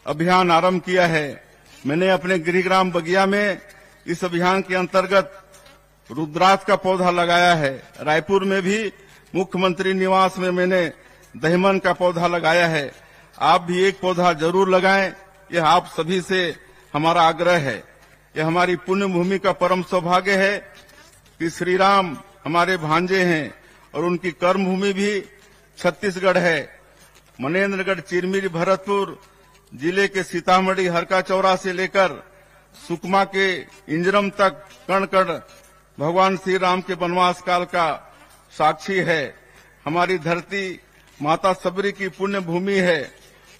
अभियान आरंभ किया है। मैंने अपने गृहग्राम बगिया में इस अभियान के अंतर्गत रुद्राक्ष का पौधा लगाया है। रायपुर में भी मुख्यमंत्री निवास में मैंने दहिमन का पौधा लगाया है। आप भी एक पौधा जरूर लगाएं, यह आप सभी से हमारा आग्रह है। यह हमारी पुण्य भूमि का परम सौभाग्य है कि श्री राम हमारे भांजे हैं और उनकी कर्म भूमि भी छत्तीसगढ़ है। मनेन्द्रगढ़, चिरमिरी, भरतपुर जिले के सीतामढ़ी, हरका चौरा से लेकर सुकमा के इंजरम तक कण कण भगवान श्री राम के वनवास काल का साक्षी है। हमारी धरती माता सबरी की पुण्य भूमि है।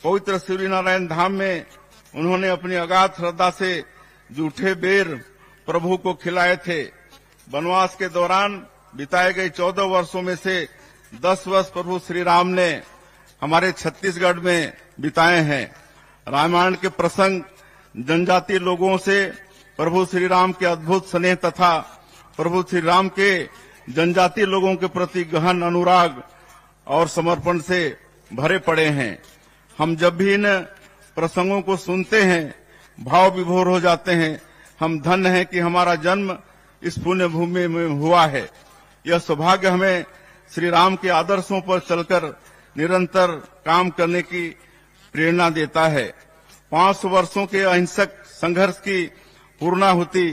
पवित्र सूर्य नारायण धाम में उन्होंने अपनी अगाध श्रद्धा से जूठे बेर प्रभु को खिलाए थे। वनवास के दौरान बिताए गए 14 वर्षों में से 10 वर्ष प्रभु श्री राम ने हमारे छत्तीसगढ़ में बिताए हैं। रामायण के प्रसंग जनजातीय लोगों से प्रभु श्री राम के अद्भुत स्नेह तथा प्रभु श्री राम के जनजातीय लोगों के प्रति गहन अनुराग और समर्पण से भरे पड़े हैं। हम जब भी इन प्रसंगों को सुनते हैं भाव विभोर हो जाते हैं। हम धन्य हैं कि हमारा जन्म इस पुण्य भूमि में हुआ है। यह सौभाग्य हमें श्री राम के आदर्शों पर चलकर निरंतर काम करने की प्रेरणा देता है। 500 वर्षों के अहिंसक संघर्ष की पूर्णाहुति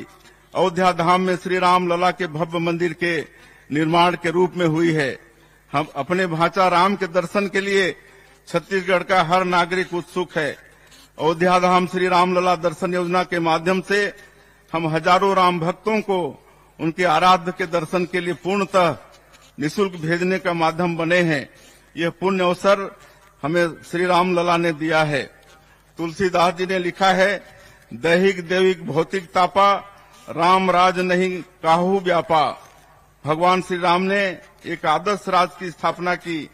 अयोध्या धाम में श्री राम लला के भव्य मंदिर के निर्माण के रूप में हुई है। हम अपने भांचा राम के दर्शन के लिए छत्तीसगढ़ का हर नागरिक उत्सुक है। अयोध्या धाम श्री राम लला दर्शन योजना के माध्यम से हम हजारों राम भक्तों को उनके आराध्य के दर्शन के लिए पूर्णतः निःशुल्क भेजने का माध्यम बने हैं। यह पुण्य अवसर हमें श्री राम लला ने दिया है। तुलसीदास जी ने लिखा है, दैहिक दैविक भौतिक तापा राम राज नहीं काहू व्यापा। भगवान श्री राम ने एक आदर्श राज की स्थापना की।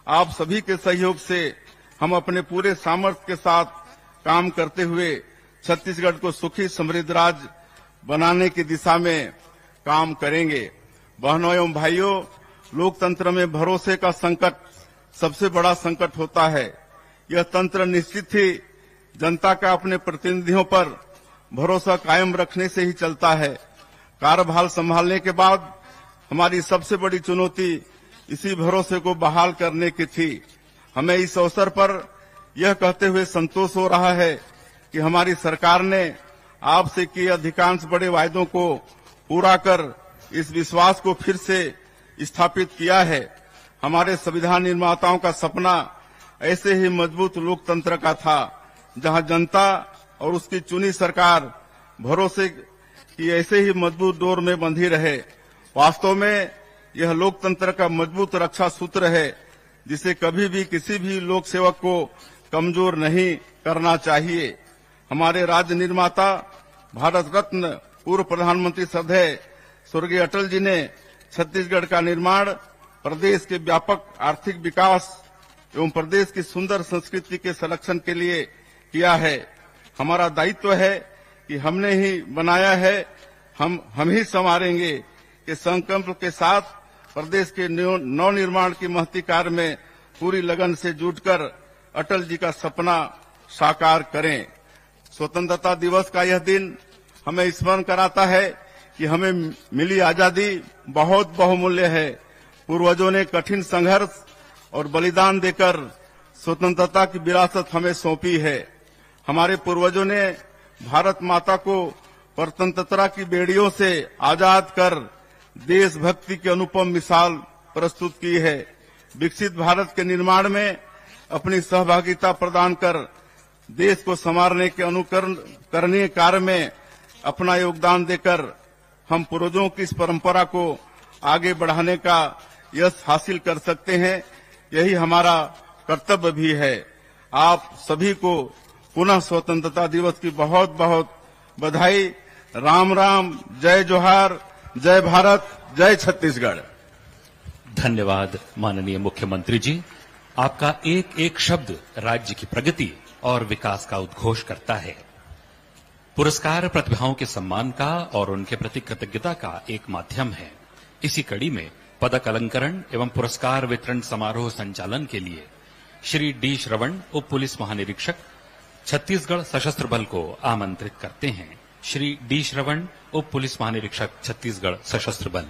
आप सभी के सहयोग से हम अपने पूरे सामर्थ्य के साथ काम करते हुए छत्तीसगढ़ को सुखी समृद्ध राज्य बनाने की दिशा में काम करेंगे। बहनों एवं भाइयों, लोकतंत्र में भरोसे का संकट सबसे बड़ा संकट होता है। यह तंत्र निश्चित ही जनता का अपने प्रतिनिधियों पर भरोसा कायम रखने से ही चलता है। कार्यभार संभालने के बाद हमारी सबसे बड़ी चुनौती इसी भरोसे को बहाल करने की थी। हमें इस अवसर पर यह कहते हुए संतोष हो रहा है कि हमारी सरकार ने आपसे किए अधिकांश बड़े वायदों को पूरा कर इस विश्वास को फिर से स्थापित किया है। हमारे संविधान निर्माताओं का सपना ऐसे ही मजबूत लोकतंत्र का था, जहां जनता और उसकी चुनी सरकार भरोसे की ऐसे ही मजबूत डोर में बंधी रहे। वास्तव में यह लोकतंत्र का मजबूत रक्षा सूत्र है, जिसे कभी भी किसी भी लोक सेवक को कमजोर नहीं करना चाहिए। हमारे राज्य निर्माता भारत रत्न पूर्व प्रधानमंत्री श्रद्धेय स्वर्गीय अटल जी ने छत्तीसगढ़ का निर्माण प्रदेश के व्यापक आर्थिक विकास एवं प्रदेश की सुंदर संस्कृति के संरक्षण के लिए किया है। हमारा दायित्व है कि हमने ही बनाया है, हम ही संवारेंगे के संकल्प के साथ प्रदेश के नवनिर्माण की महती कार्य में पूरी लगन से जुटकर अटल जी का सपना साकार करें। स्वतंत्रता दिवस का यह दिन हमें स्मरण कराता है कि हमें मिली आजादी बहुत बहुमूल्य है। पूर्वजों ने कठिन संघर्ष और बलिदान देकर स्वतंत्रता की विरासत हमें सौंपी है। हमारे पूर्वजों ने भारत माता को परतंत्रता की बेड़ियों से आजाद कर देशभक्ति की अनुपम मिसाल प्रस्तुत की है। विकसित भारत के निर्माण में अपनी सहभागिता प्रदान कर देश को संवारने के अनुकरण करने कार्य में अपना योगदान देकर हम पूर्वजों की इस परंपरा को आगे बढ़ाने का यश हासिल कर सकते हैं। यही हमारा कर्तव्य भी है। आप सभी को पुनः स्वतंत्रता दिवस की बहुत बहुत बधाई। राम राम, जय जोहार, जय भारत, जय छत्तीसगढ़। धन्यवाद माननीय मुख्यमंत्री जी। आपका एक एक शब्द राज्य की प्रगति और विकास का उद्घोष करता है। पुरस्कार प्रतिभाओं के सम्मान का और उनके प्रति कृतज्ञता का एक माध्यम है। इसी कड़ी में पदक अलंकरण एवं पुरस्कार वितरण समारोह संचालन के लिए श्री डी श्रवण, उप पुलिस महानिरीक्षक, छत्तीसगढ़ सशस्त्र बल को आमंत्रित करते हैं। श्री डी श्रवण, उप पुलिस महानिरीक्षक, छत्तीसगढ़ सशस्त्र बल।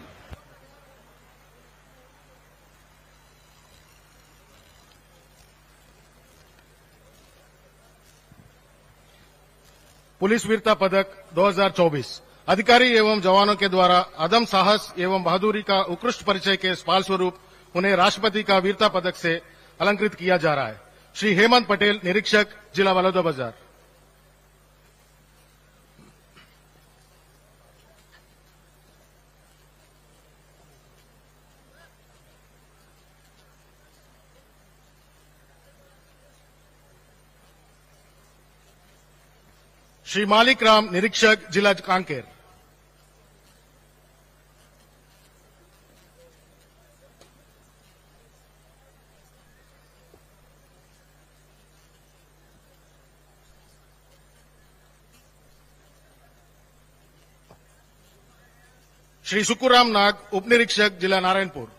पुलिस वीरता पदक 2024 अधिकारी एवं जवानों के द्वारा अदम साहस एवं बहादुरी का उत्कृष्ट परिचय के फल स्वरूप उन्हें राष्ट्रपति का वीरता पदक से अलंकृत किया जा रहा है। श्री हेमंत पटेल, निरीक्षक, जिला बलौदाबाजार। श्री मालिक राम, निरीक्षक, जिला कांकेर। श्री सुकुराम नाग, उप निरीक्षक, जिला नारायणपुर।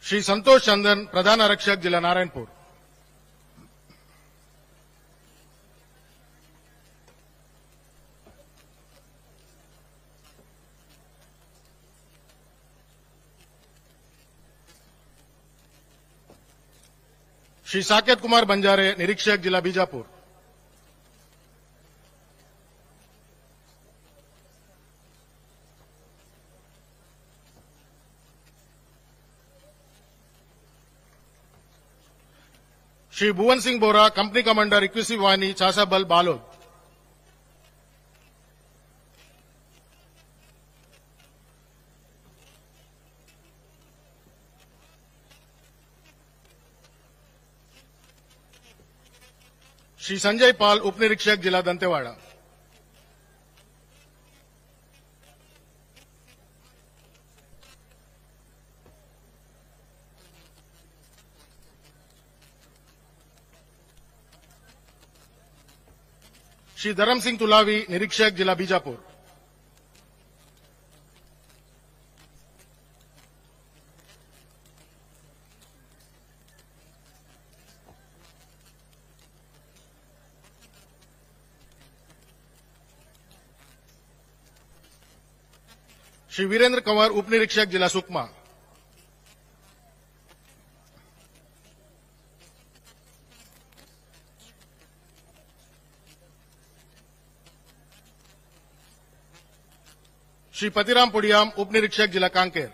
श्री संतोष चंदन, प्रधान आरक्षक, जिला नारायणपुर। श्री साकेत कुमार बंजारे, निरीक्षक, जिला बीजापुर। श्री भुवन सिंह बोरा, कंपनी कमांडर, 21वीं वाहिनी, चासा बल, बालोद। श्री संजय पाल, उप निरीक्षक, जिला दंतेवाड़ा। श्री धर्म सिंह तुलावी, निरीक्षक, जिला बीजापुर। श्री वीरेंद्र कंवर, उप निरीक्षक, जिला सुकमा। श्री पतिराम पुडियाम, उप निरीक्षक, जिला Kanker.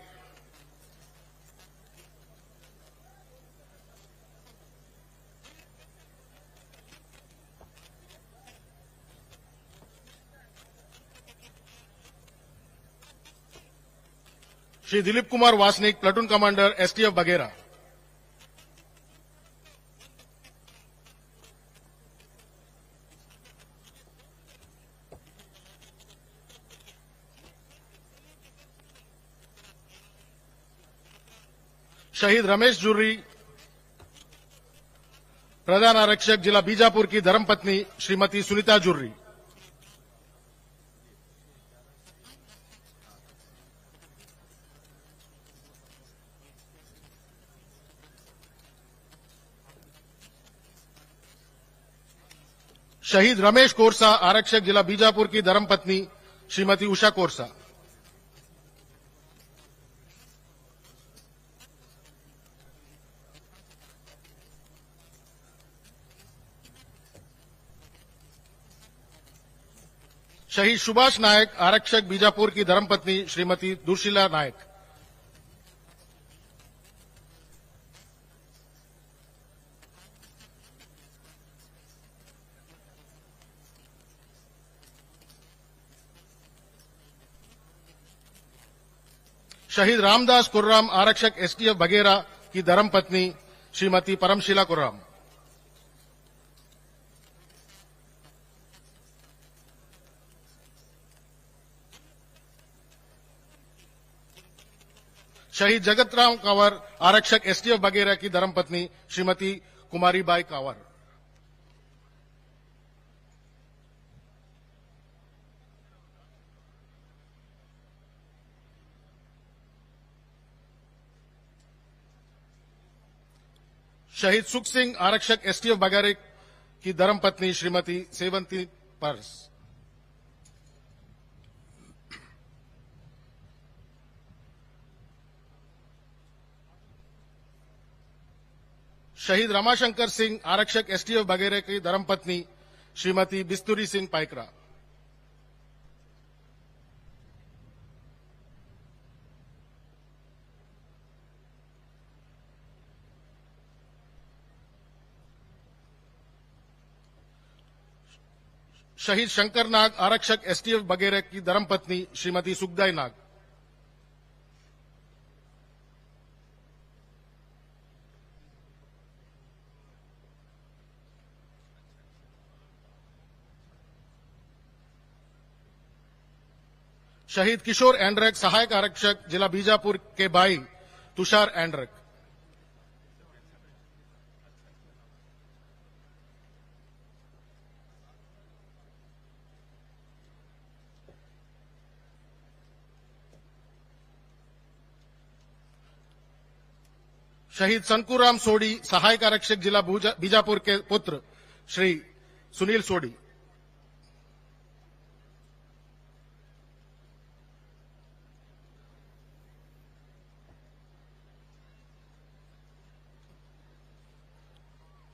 Shri Dilip Kumar Wasnik, platoon commander, STF Baghera. शहीद रमेश जुर्री, प्रधान आरक्षक, जिला बीजापुर की धर्मपत्नी श्रीमती सुनीता जुर्री। शहीद रमेश कोरसा, आरक्षक, जिला बीजापुर की धर्मपत्नी श्रीमती उषा कोरसा। शहीद सुभाष नायक, आरक्षक, बीजापुर की धर्मपत्नी श्रीमती दुर्शिला नायक। शहीद रामदास कुर्राम, आरक्षक, एसटीएफ बघेरा की धर्मपत्नी श्रीमती परमशिला कुर्राम। शहीद जगतराम कंवर, आरक्षक, एसटीएफ बघेरा की धर्मपत्नी श्रीमती कुमारी बाई कंवर। शहीद सुख सिंह, आरक्षक, एसटीएफ बघेरा की धर्मपत्नी श्रीमती सेवंती पर्स। शहीद रमाशंकर सिंह, आरक्षक, एसटीएफ बघेरा की धर्मपत्नी श्रीमती बिस्तुरी सिंह पाइकरा। शहीद शंकर नाग आरक्षक एसटीएफ बगेरे की धर्मपत्नी श्रीमती सुखदाई नाग। शहीद किशोर एंड्रक सहायक आरक्षक जिला बीजापुर के भाई तुषार एंड्रक। शहीद संकुराम सोडी सहायक आरक्षक जिला बीजापुर के पुत्र श्री सुनील सोडी।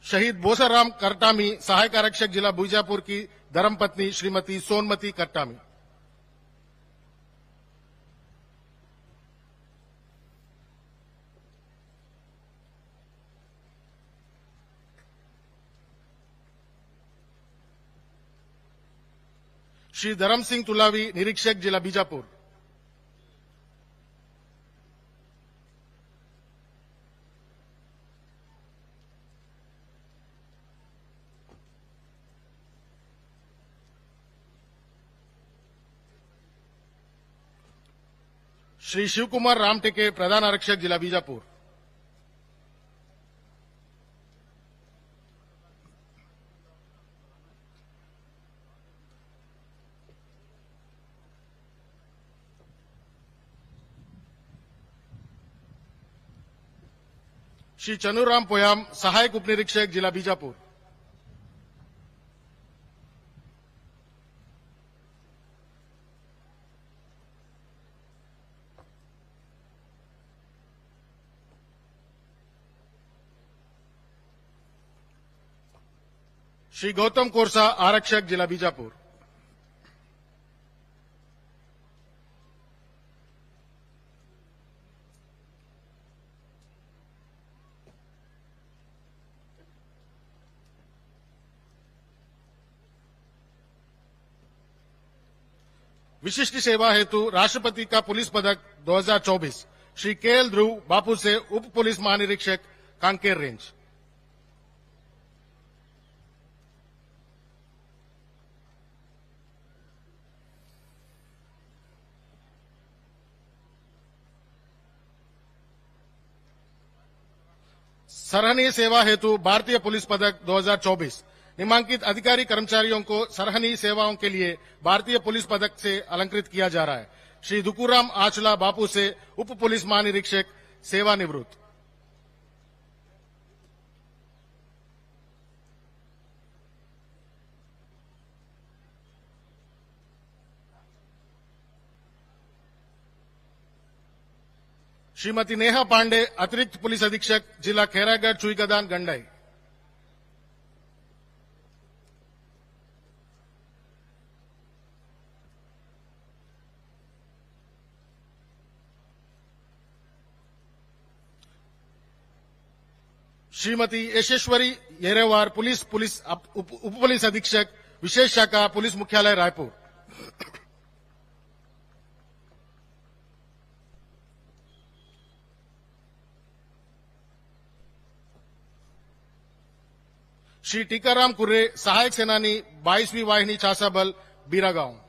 शहीद बोसाराम करटामी सहायक आरक्षक जिला बीजापुर की धर्मपत्नी श्रीमती सोनमती करटामी। श्री धर्म सिंह तुलावी निरीक्षक जिला बीजापुर। श्री शिवकुमार रामटेके प्रधान आरक्षक जिला बीजापुर। श्री चनुराम पोयाम सहायक उपनिरीक्षक जिला बीजापुर। श्री गौतम कोरसा आरक्षक जिला बीजापुर। विशिष्ट सेवा हेतु राष्ट्रपति का पुलिस पदक 2024 श्री केएल ध्रुव बापू से उप पुलिस महानिरीक्षक कांकेर रेंज। सराहनीय सेवा हेतु भारतीय पुलिस पदक 2024 नामांकित अधिकारी कर्मचारियों को सराहनीय सेवाओं के लिए भारतीय पुलिस पदक से अलंकृत किया जा रहा है। श्री दुकुराम आचला बापू से उप पुलिस महानिरीक्षक सेवानिवृत्त। श्रीमती नेहा पांडे अतिरिक्त पुलिस अधीक्षक जिला खैरागढ़ चुईगदान गंडाई। श्रीमती यशेश्वरी येरेवार पुलिस उप पुलिस अधीक्षक विशेष शाखा पुलिस मुख्यालय रायपुर। श्री टीकाराम कुर्रे सहायक सेनानी 22वीं वाहिनी चासा बल बीरागांव।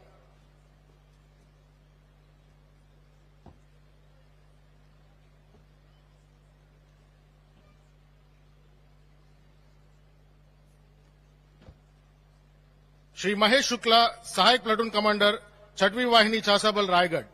श्री महेश शुक्ला सहायक प्लाटून कमांडर 6वीं वाहिनी चासा बल रायगढ़।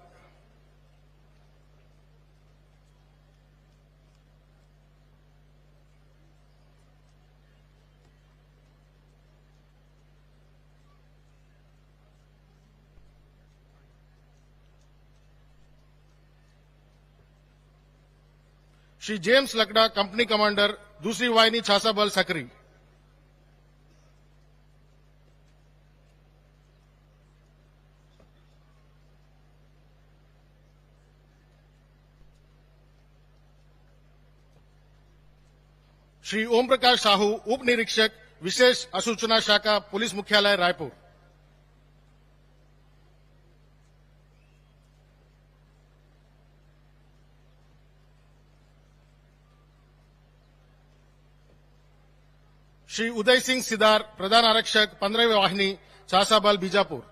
श्री जेम्स लकड़ा कंपनी कमांडर 2री वाहिनी छासा बल सकरी। श्री ओम प्रकाश साहू उप निरीक्षक विशेष असूचना शाखा पुलिस मुख्यालय रायपुर। श्री उदय सिंह सिदार, प्रधान आरक्षक 15वीं वाहिनी, चासाबल, बीजापुर।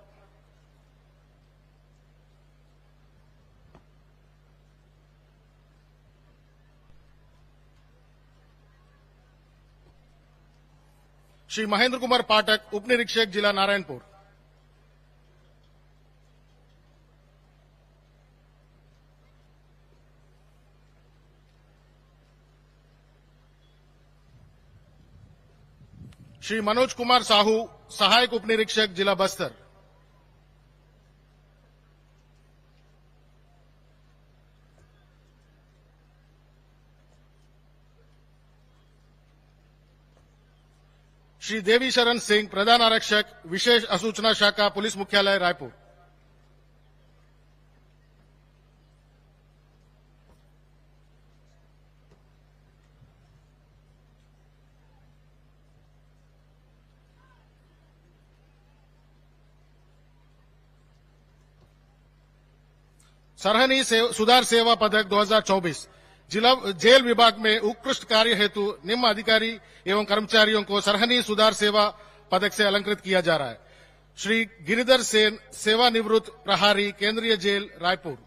श्री महेंद्र कुमार पाठक, उप निरीक्षक, जिला नारायणपुर। श्री मनोज कुमार साहू, सहायक उप निरीक्षक, जिला बस्तर। श्री देवी शरण सिंह, प्रधान आरक्षक, विशेष असूचना शाखा, पुलिस मुख्यालय, रायपुर। सरहनी सुधार सेवा पदक 2024 जिला जेल विभाग में उत्कृष्ट कार्य हेतु निम्न अधिकारी एवं कर्मचारियों को सरहनी सुधार सेवा पदक से अलंकृत किया जा रहा है। श्री गिरिधर सेन, सेवानिवृत्त प्रहारी, केंद्रीय जेल, रायपुर।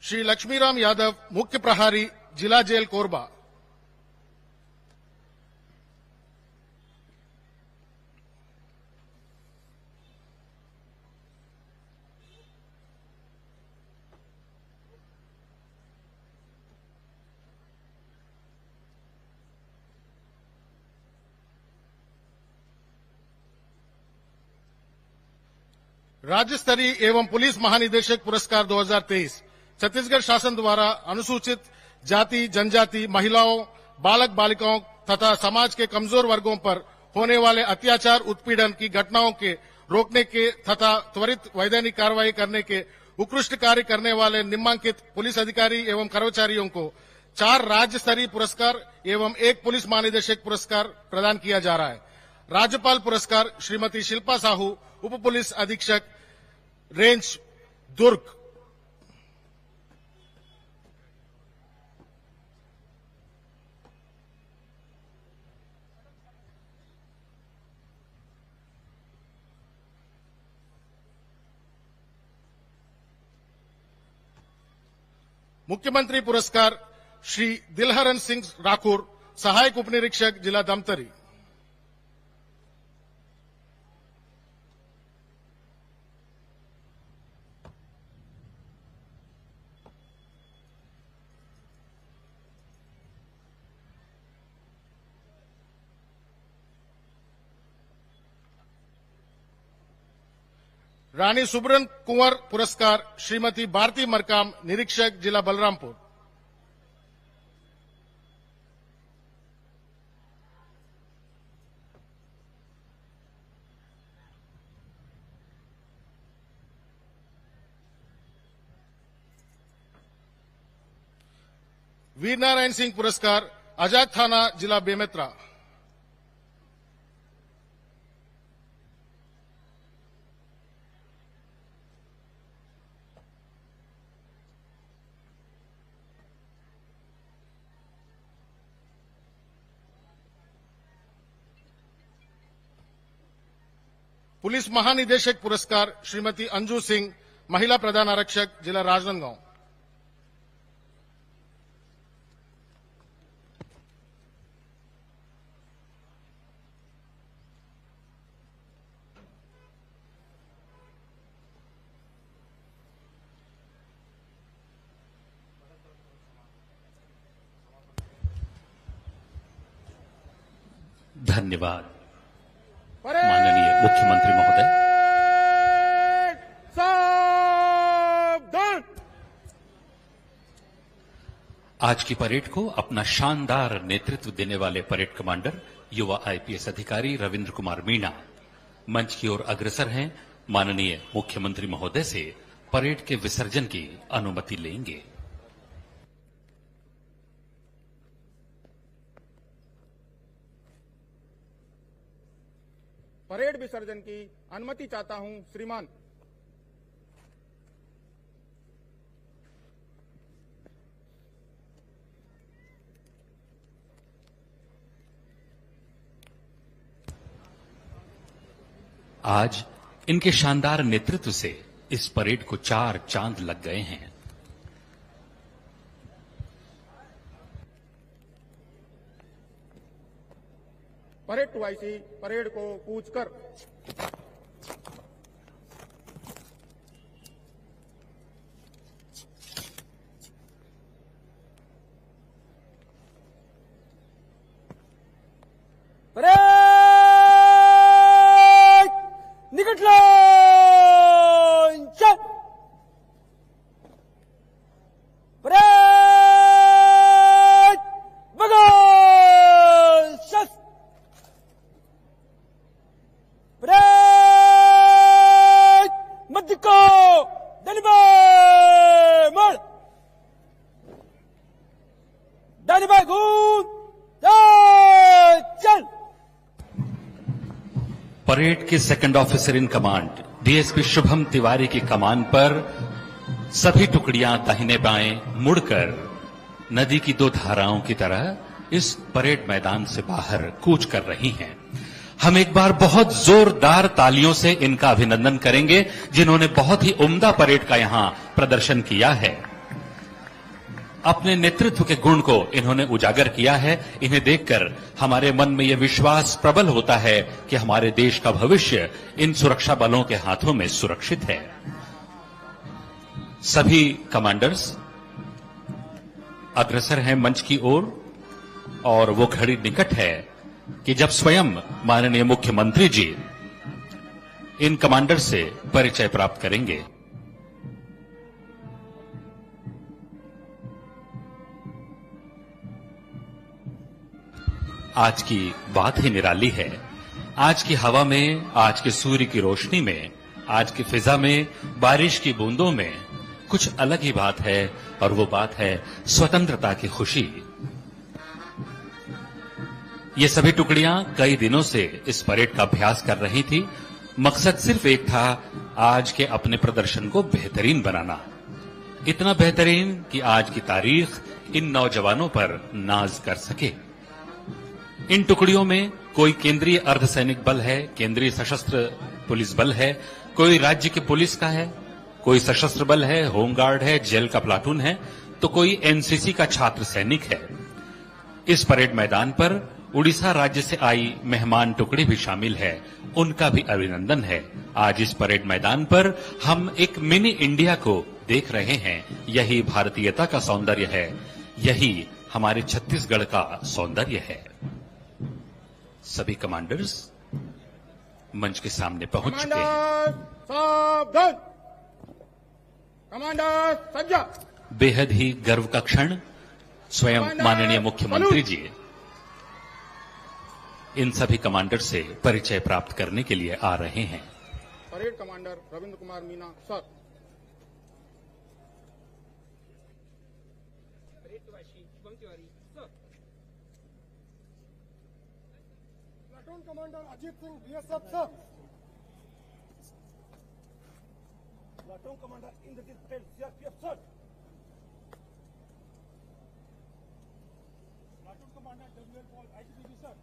श्री लक्ष्मीराम यादव, मुख्य प्रहारी, जिला जेल, कोरबा। राज्य स्तरीय एवं पुलिस महानिदेशक पुरस्कार 2023 छत्तीसगढ़ शासन द्वारा अनुसूचित जाति, जनजाति, महिलाओं, बालक बालिकाओं तथा समाज के कमजोर वर्गों पर होने वाले अत्याचार, उत्पीड़न की घटनाओं के रोकने के तथा त्वरित वैधानिक कार्रवाई करने के उत्कृष्ट कार्य करने वाले निम्नांकित पुलिस अधिकारी एवं कर्मचारियों को 4 राज्य स्तरीय पुरस्कार एवं 1 पुलिस महानिदेशक पुरस्कार प्रदान किया जा रहा है। राज्यपाल पुरस्कार श्रीमती शिल्पा साहू, उप पुलिस अधीक्षक, रेंज, दुर्ग। मुख्यमंत्री पुरस्कार श्री दिलहरन सिंह राठौर, सहायक उप निरीक्षक, जिला धमतरी। रानी सुब्रन कुंवर पुरस्कार श्रीमती भारती मरकाम, निरीक्षक, जिला बलरामपुर। वीर नारायण सिंह पुरस्कार आजाद थाना, जिला बेमेतरा। पुलिस महानिदेशक पुरस्कार श्रीमती अंजू सिंह, महिला प्रधान आरक्षक, जिला राजनांदगांव। धन्यवाद माननीय मुख्यमंत्री महोदय। आज की परेड को अपना शानदार नेतृत्व देने वाले परेड कमांडर युवा आईपीएस अधिकारी रविंद्र कुमार मीणा मंच की ओर अग्रसर हैं। माननीय मुख्यमंत्री महोदय से परेड के विसर्जन की अनुमति लेंगे। परेड विसर्जन की अनुमति चाहता हूं श्रीमान। आज इनके शानदार नेतृत्व से इस परेड को 4 चांद लग गए हैं। परेड 2IC परेड को कूच कर निकट लाइन चल। परेड बगल शस्त्र। परेड मध्य को दनबे मर दनबे घूम चल। परेड के second officer in command DSP Shubham Tiwari की कमान पर सभी टुकड़ियां दाहिने बाएं मुड़कर नदी की 2 धाराओं की तरह इस परेड मैदान से बाहर कूच कर रही हैं। हम एक बार बहुत जोरदार तालियों से इनका अभिनंदन करेंगे, जिन्होंने बहुत ही उम्दा परेड का यहां प्रदर्शन किया है। अपने नेतृत्व के गुण को इन्होंने उजागर किया है। इन्हें देखकर हमारे मन में यह विश्वास प्रबल होता है कि हमारे देश का भविष्य इन सुरक्षा बलों के हाथों में सुरक्षित है। सभी कमांडर्स अग्रसर हैं मंच की ओर और वो घड़ी निकट है कि जब स्वयं माननीय मुख्यमंत्री जी इन कमांडर से परिचय प्राप्त करेंगे। आज की बात ही निराली है। आज की हवा में, आज के सूर्य की रोशनी में, आज की फिजा में, बारिश की बूंदों में कुछ अलग ही बात है और वो बात है स्वतंत्रता की खुशी। ये सभी टुकड़ियां कई दिनों से इस परेड का अभ्यास कर रही थी। मकसद सिर्फ एक था, आज के अपने प्रदर्शन को बेहतरीन बनाना। इतना बेहतरीन कि आज की तारीख इन नौजवानों पर नाज कर सके। इन टुकड़ियों में कोई केंद्रीय अर्धसैनिक बल है, केंद्रीय सशस्त्र पुलिस बल है, कोई राज्य की पुलिस का है, कोई सशस्त्र बल है, होमगार्ड है, जेल का प्लाटून है, तो कोई एनसीसी का छात्र सैनिक है। इस परेड मैदान पर उड़ीसा राज्य से आई मेहमान टुकड़ी भी शामिल है, उनका भी अभिनंदन है। आज इस परेड मैदान पर हम एक मिनी इंडिया को देख रहे हैं। यही भारतीयता का सौंदर्य है, यही हमारे छत्तीसगढ़ का सौंदर्य है। सभी कमांडर्स मंच के सामने पहुंच चुके हैं। सावधान। कमांडर सज्जा। बेहद ही गर्व का क्षण। स्वयं माननीय मुख्यमंत्री जी इन सभी कमांडर से परिचय प्राप्त करने के लिए आ रहे हैं। Parade commander Ravindra Kumar Meena sir. Platoon commander Ajit Singh BSF sir. Platoon commander Indrajeet Patel CRPF sir. Platoon commander WL Paul ITBP sir.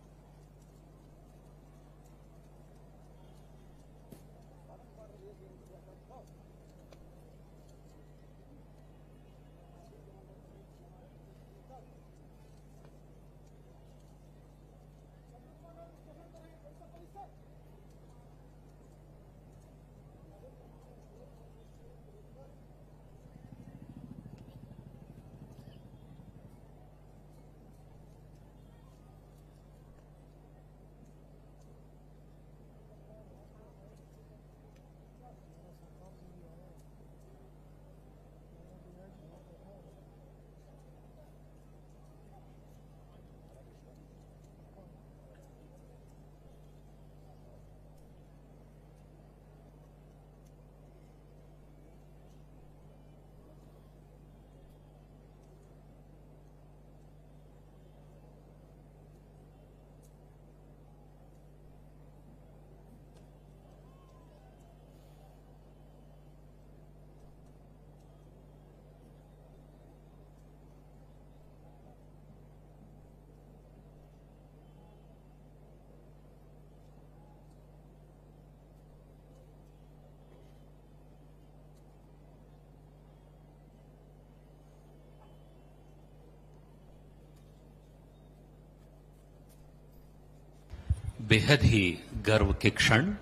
बेहद ही गर्व के क्षण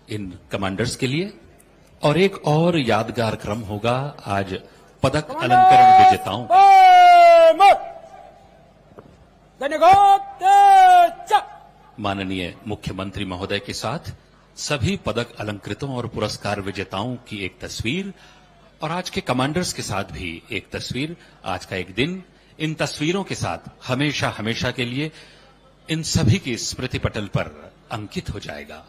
इन कमांडर्स के लिए। और एक और यादगार क्रम होगा आज पदक अलंकरण विजेताओं का। माननीय मुख्यमंत्री महोदय के साथ सभी पदक अलंकृतों और पुरस्कार विजेताओं की एक तस्वीर और आज के कमांडर्स के साथ भी एक तस्वीर। आज का एक दिन इन तस्वीरों के साथ हमेशा हमेशा के लिए इन सभी की स्मृति पटल पर अंकित हो जाएगा।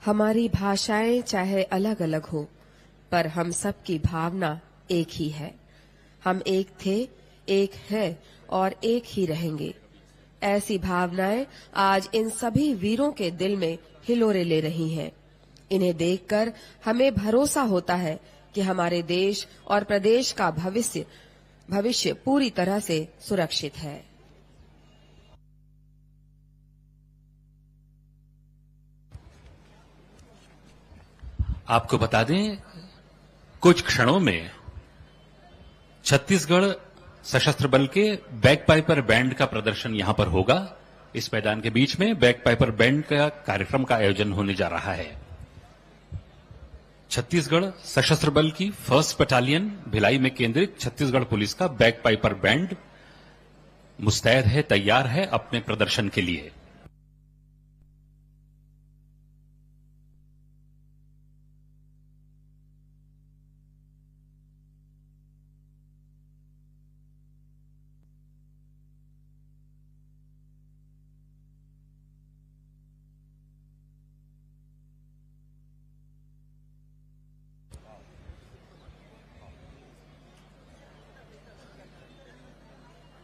हमारी भाषाएं चाहे अलग अलग हो, पर हम सब की भावना एक ही है। हम एक थे, एक हैं और एक ही रहेंगे। ऐसी भावनाएं आज इन सभी वीरों के दिल में हिलोरे ले रही हैं। इन्हें देखकर हमें भरोसा होता है कि हमारे देश और प्रदेश का भविष्य पूरी तरह से सुरक्षित है। आपको बता दें, कुछ क्षणों में छत्तीसगढ़ सशस्त्र बल के बैगपाइपर बैंड का प्रदर्शन यहां पर होगा। इस मैदान के बीच में बैगपाइपर बैंड का कार्यक्रम का आयोजन होने जा रहा है। छत्तीसगढ़ सशस्त्र बल की 1st बटालियन भिलाई में केंद्रित छत्तीसगढ़ पुलिस का बैगपाइपर बैंड मुस्तैद है, तैयार है अपने प्रदर्शन के लिए।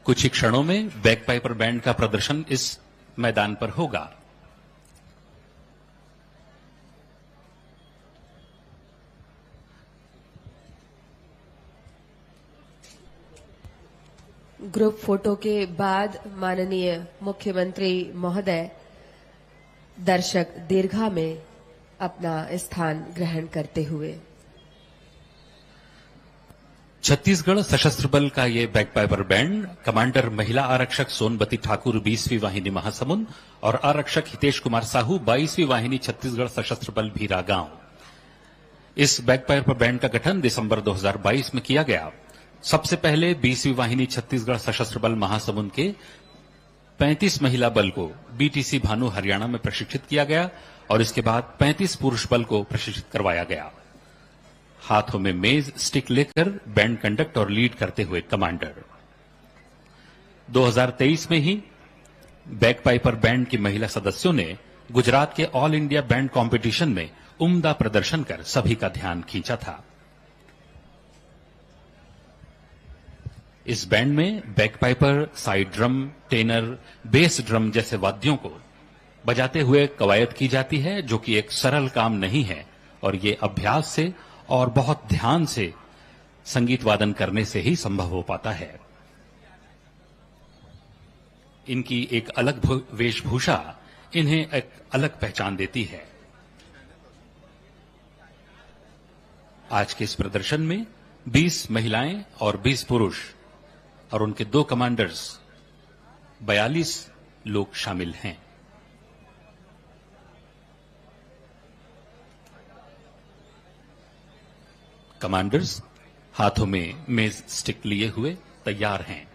कुछ ही क्षणों में बैगपाइपर बैंड का प्रदर्शन इस मैदान पर होगा। ग्रुप फोटो के बाद माननीय मुख्यमंत्री महोदय दर्शक दीर्घा में अपना स्थान ग्रहण करते हुए। छत्तीसगढ़ सशस्त्र बल का ये बैगपाइपर बैंड कमांडर महिला आरक्षक सोनबती ठाकुर 20वीं वाहिनी महासमुंद और आरक्षक हितेश कुमार साहू 22वीं वाहिनी छत्तीसगढ़ सशस्त्र बल भीरा गांव। इस बैगपाइपर बैंड का गठन दिसंबर 2022 में किया गया। सबसे पहले 20वीं वाहिनी छत्तीसगढ़ सशस्त्र बल महासमुंद के 35 महिला बल को बीटीसी भानु हरियाणा में प्रशिक्षित किया गया और इसके बाद 35 पुरुष बल को प्रशिक्षित करवाया गया। हाथों में मेज स्टिक लेकर बैंड कंडक्ट और लीड करते हुए कमांडर। 2023 में ही बैगपाइपर बैंड की महिला सदस्यों ने गुजरात के ऑल इंडिया बैंड कंपटीशन में उम्दा प्रदर्शन कर सभी का ध्यान खींचा था। इस बैंड में bagpiper, side drum, tenor, bass drum जैसे वाद्यों को बजाते हुए कवायद की जाती है, जो कि एक सरल काम नहीं है और ये अभ्यास से और बहुत ध्यान से संगीत वादन करने से ही संभव हो पाता है। इनकी एक अलग वेशभूषा इन्हें एक अलग पहचान देती है। आज के इस प्रदर्शन में 20 महिलाएं और 20 पुरुष और उनके 2 कमांडर्स 42 लोग शामिल हैं। कमांडर्स हाथों में मेज स्टिक लिए हुए तैयार हैं।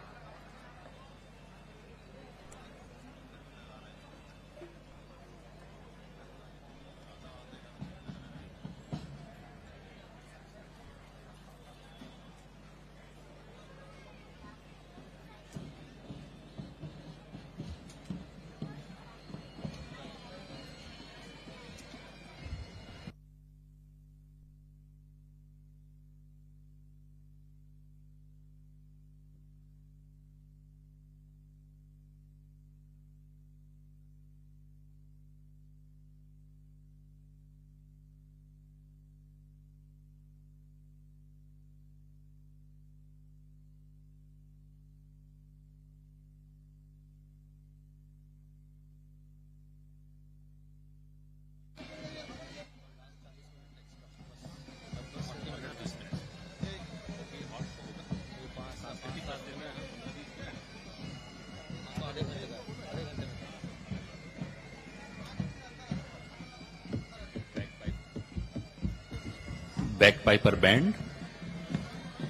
बैकपाइपर बैंड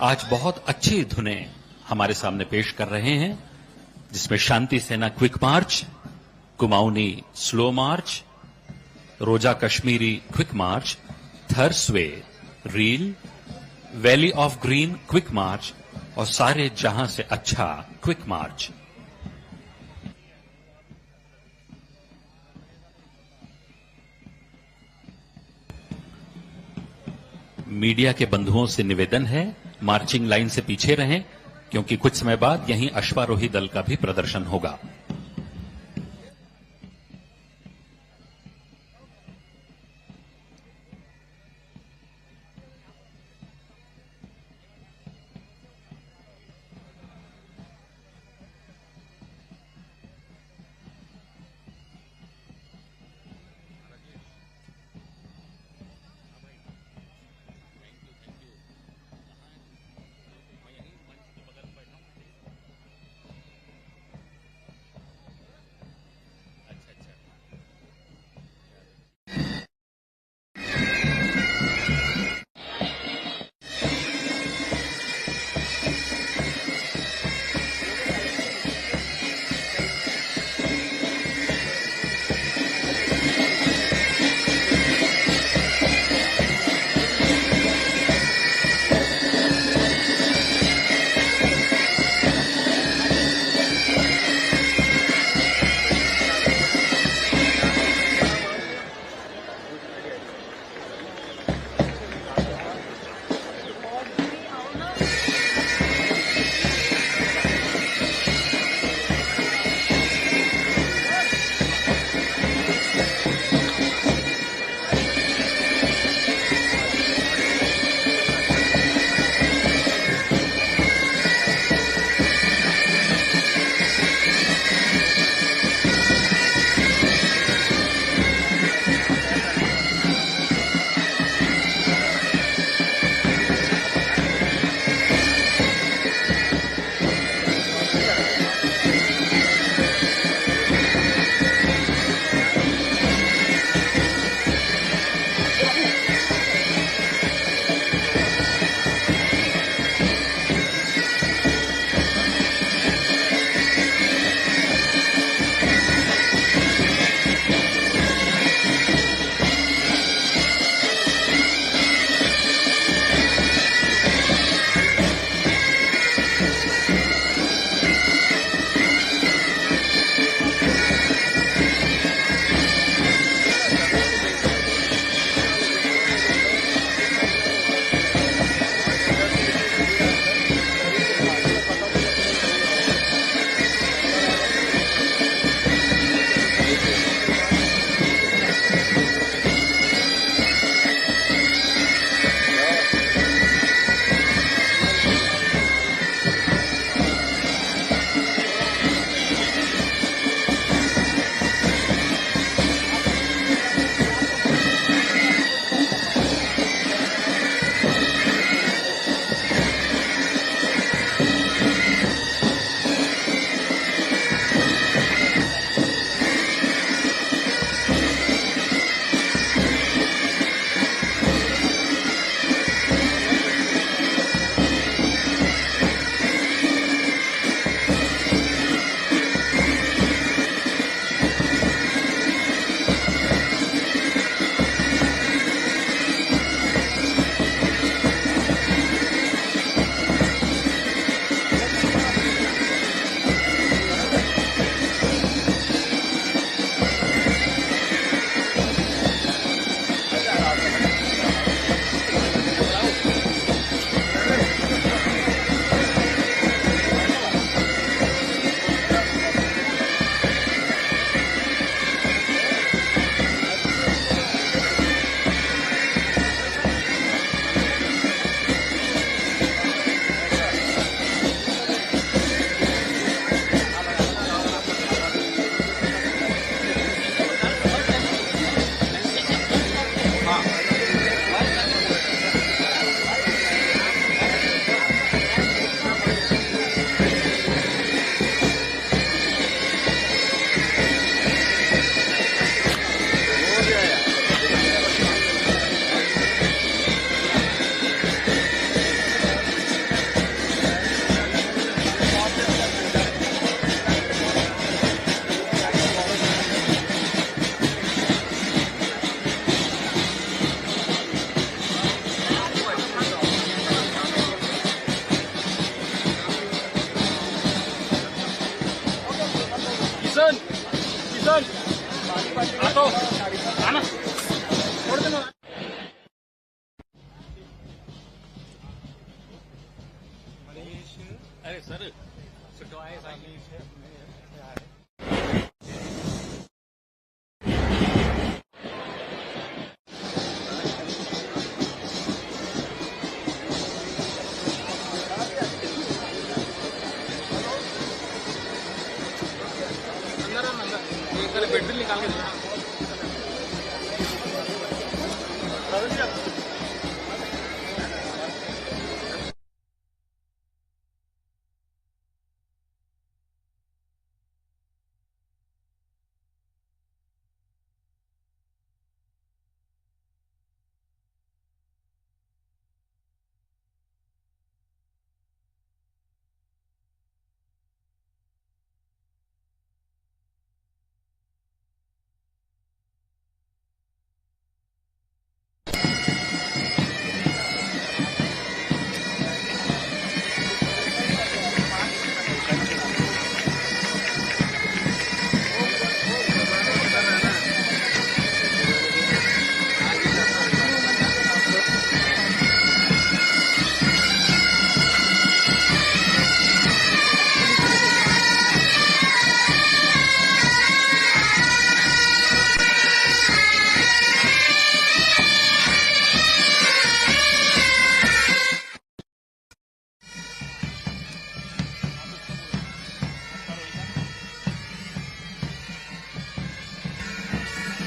आज बहुत अच्छी धुनें हमारे सामने पेश कर रहे हैं, जिसमें शांति सेना quick march, Kumaoni slow march, Roja Kashmiri quick march, Thursday reel, valley of green quick march और सारे जहां से अच्छा क्विक मार्च। मीडिया के बंधुओं से निवेदन है, मार्चिंग लाइन से पीछे रहें, क्योंकि कुछ समय बाद यहीं अश्वारोही दल का भी प्रदर्शन होगा।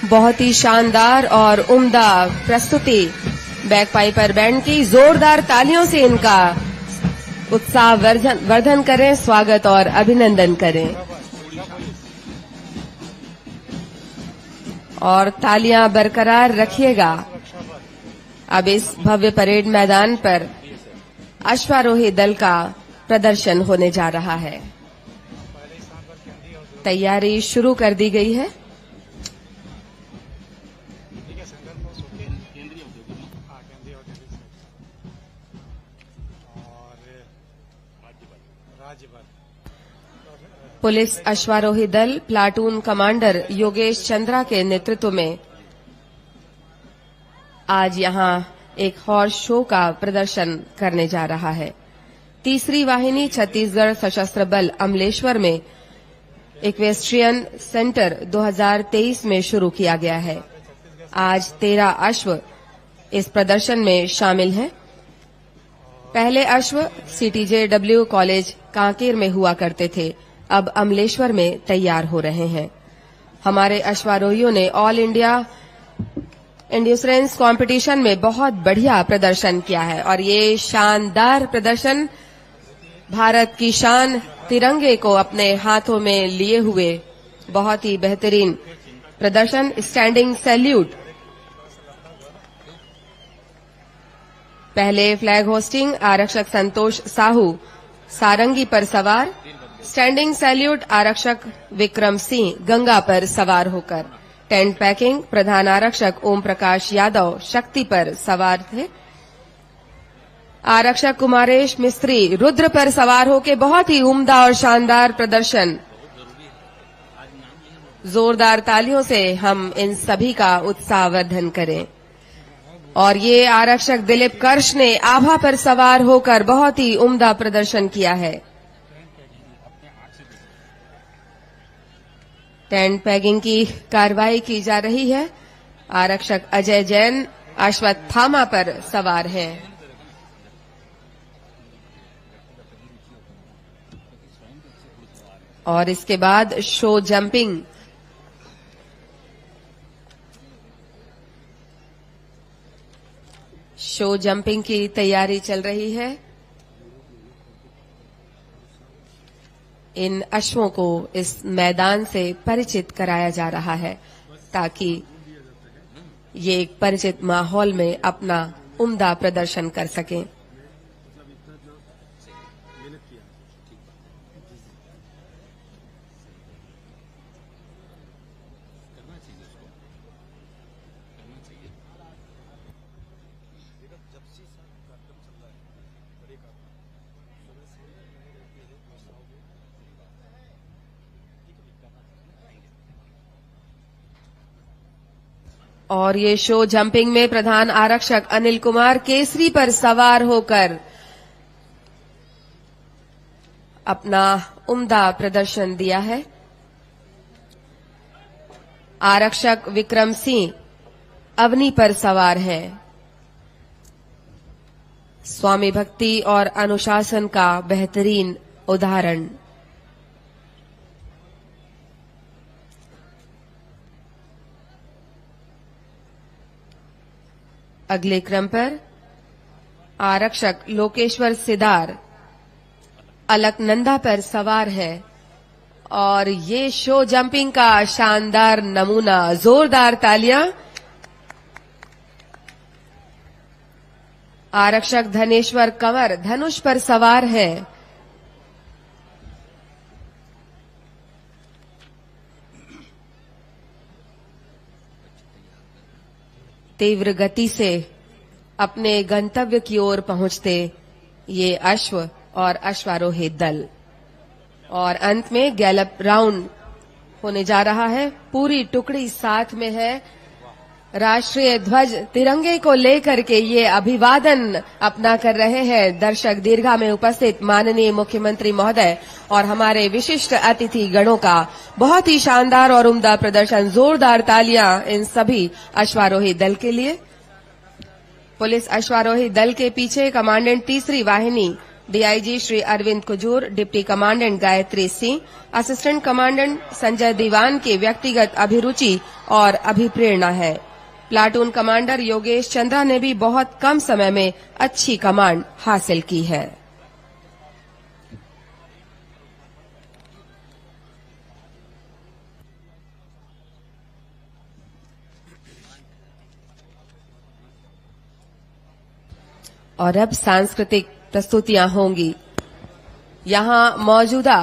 बहुत ही शानदार और उम्दा प्रस्तुति बैकपाइपर बैंड की जोरदार तालियों से इनका उत्साह वर्धन करें, स्वागत और अभिनंदन करें। और तालियां बरकरार रखिएगा। अब इस भव्य परेड मैदान पर अश्वारोही दल का प्रदर्शन होने जा रहा है। तैयारी शुरू कर दी गई है। पुलिस अश्वारोही दल प्लाटून कमांडर योगेश चंद्रा के नेतृत्व में आज यहां एक हॉर्स शो का प्रदर्शन करने जा रहा है। तीसरी वाहिनी छत्तीसगढ़ सशस्त्र बल अमलेश्वर में इक्वेस्ट्रियन सेंटर 2023 में शुरू किया गया है। आज 13 अश्व इस प्रदर्शन में शामिल हैं। पहले अश्व CTJW कॉलेज कांकेर में हुआ करते थे, अब अमलेश्वर में तैयार हो रहे हैं। हमारे अश्वारोहियों ने ऑल इंडिया एंड्योरेंस कंपटीशन में बहुत बढ़िया प्रदर्शन किया है और ये शानदार प्रदर्शन भारत की शान तिरंगे को अपने हाथों में लिए हुए बहुत ही बेहतरीन प्रदर्शन। स्टैंडिंग सैल्यूट, पहले फ्लैग होस्टिंग आरक्षक संतोष साहू सारंगी पर सवार। स्टैंडिंग सैल्यूट आरक्षक विक्रम सिंह गंगा पर सवार होकर। टेंट पैकिंग प्रधान आरक्षक ओम प्रकाश यादव शक्ति पर सवार थे। आरक्षक कुमारेश मिस्त्री रुद्र पर सवार होकर बहुत ही उम्दा और शानदार प्रदर्शन। जोरदार तालियों से हम इन सभी का उत्साहवर्धन करें। और ये आरक्षक दिलीप कर्श ने आभा पर सवार होकर बहुत ही उम्दा प्रदर्शन किया है। टेंट पैगिंग की कार्रवाई की जा रही है। आरक्षक अजय जैन अश्वत्थामा पर सवार हैं। और इसके बाद शो जंपिंग, शो जंपिंग की तैयारी चल रही है। इन अश्वों को इस मैदान से परिचित कराया जा रहा है ताकि ये एक परिचित माहौल में अपना उम्दा प्रदर्शन कर सकें। और ये शो जंपिंग में प्रधान आरक्षक अनिल कुमार केसरी पर सवार होकर अपना उम्दा प्रदर्शन दिया है। आरक्षक विक्रम सिंह अवनी पर सवार है। स्वामी भक्ति और अनुशासन का बेहतरीन उदाहरण। अगले क्रम पर आरक्षक लोकेश्वर सिदार अलकनंदा पर सवार है और ये शो जंपिंग का शानदार नमूना। जोरदार तालियां। आरक्षक धनेश्वर कंवर धनुष पर सवार है। तीव्र गति से अपने गंतव्य की ओर पहुंचते ये अश्व और अश्वारोही दल। और अंत में गैलप राउंड होने जा रहा है। पूरी टुकड़ी साथ में है। राष्ट्रीय ध्वज तिरंगे को लेकर के ये अभिवादन अपना कर रहे हैं दर्शक दीर्घा में उपस्थित माननीय मुख्यमंत्री महोदय और हमारे विशिष्ट अतिथि गणों का बहुत ही शानदार और उम्दा प्रदर्शन। जोरदार तालियां इन सभी अश्वारोही दल के लिए। पुलिस अश्वारोही दल के पीछे कमांडेंट तीसरी वाहिनी DIG Shri Arvind Kujur, deputy commandant Gayatri Singh, assistant commandant Sanjay Diwan की व्यक्तिगत अभिरुचि और अभिप्रेरणा है। प्लाटून कमांडर योगेश चंद्रा ने भी बहुत कम समय में अच्छी कमांड हासिल की है। और अब सांस्कृतिक प्रस्तुतियां होंगी। यहां मौजूदा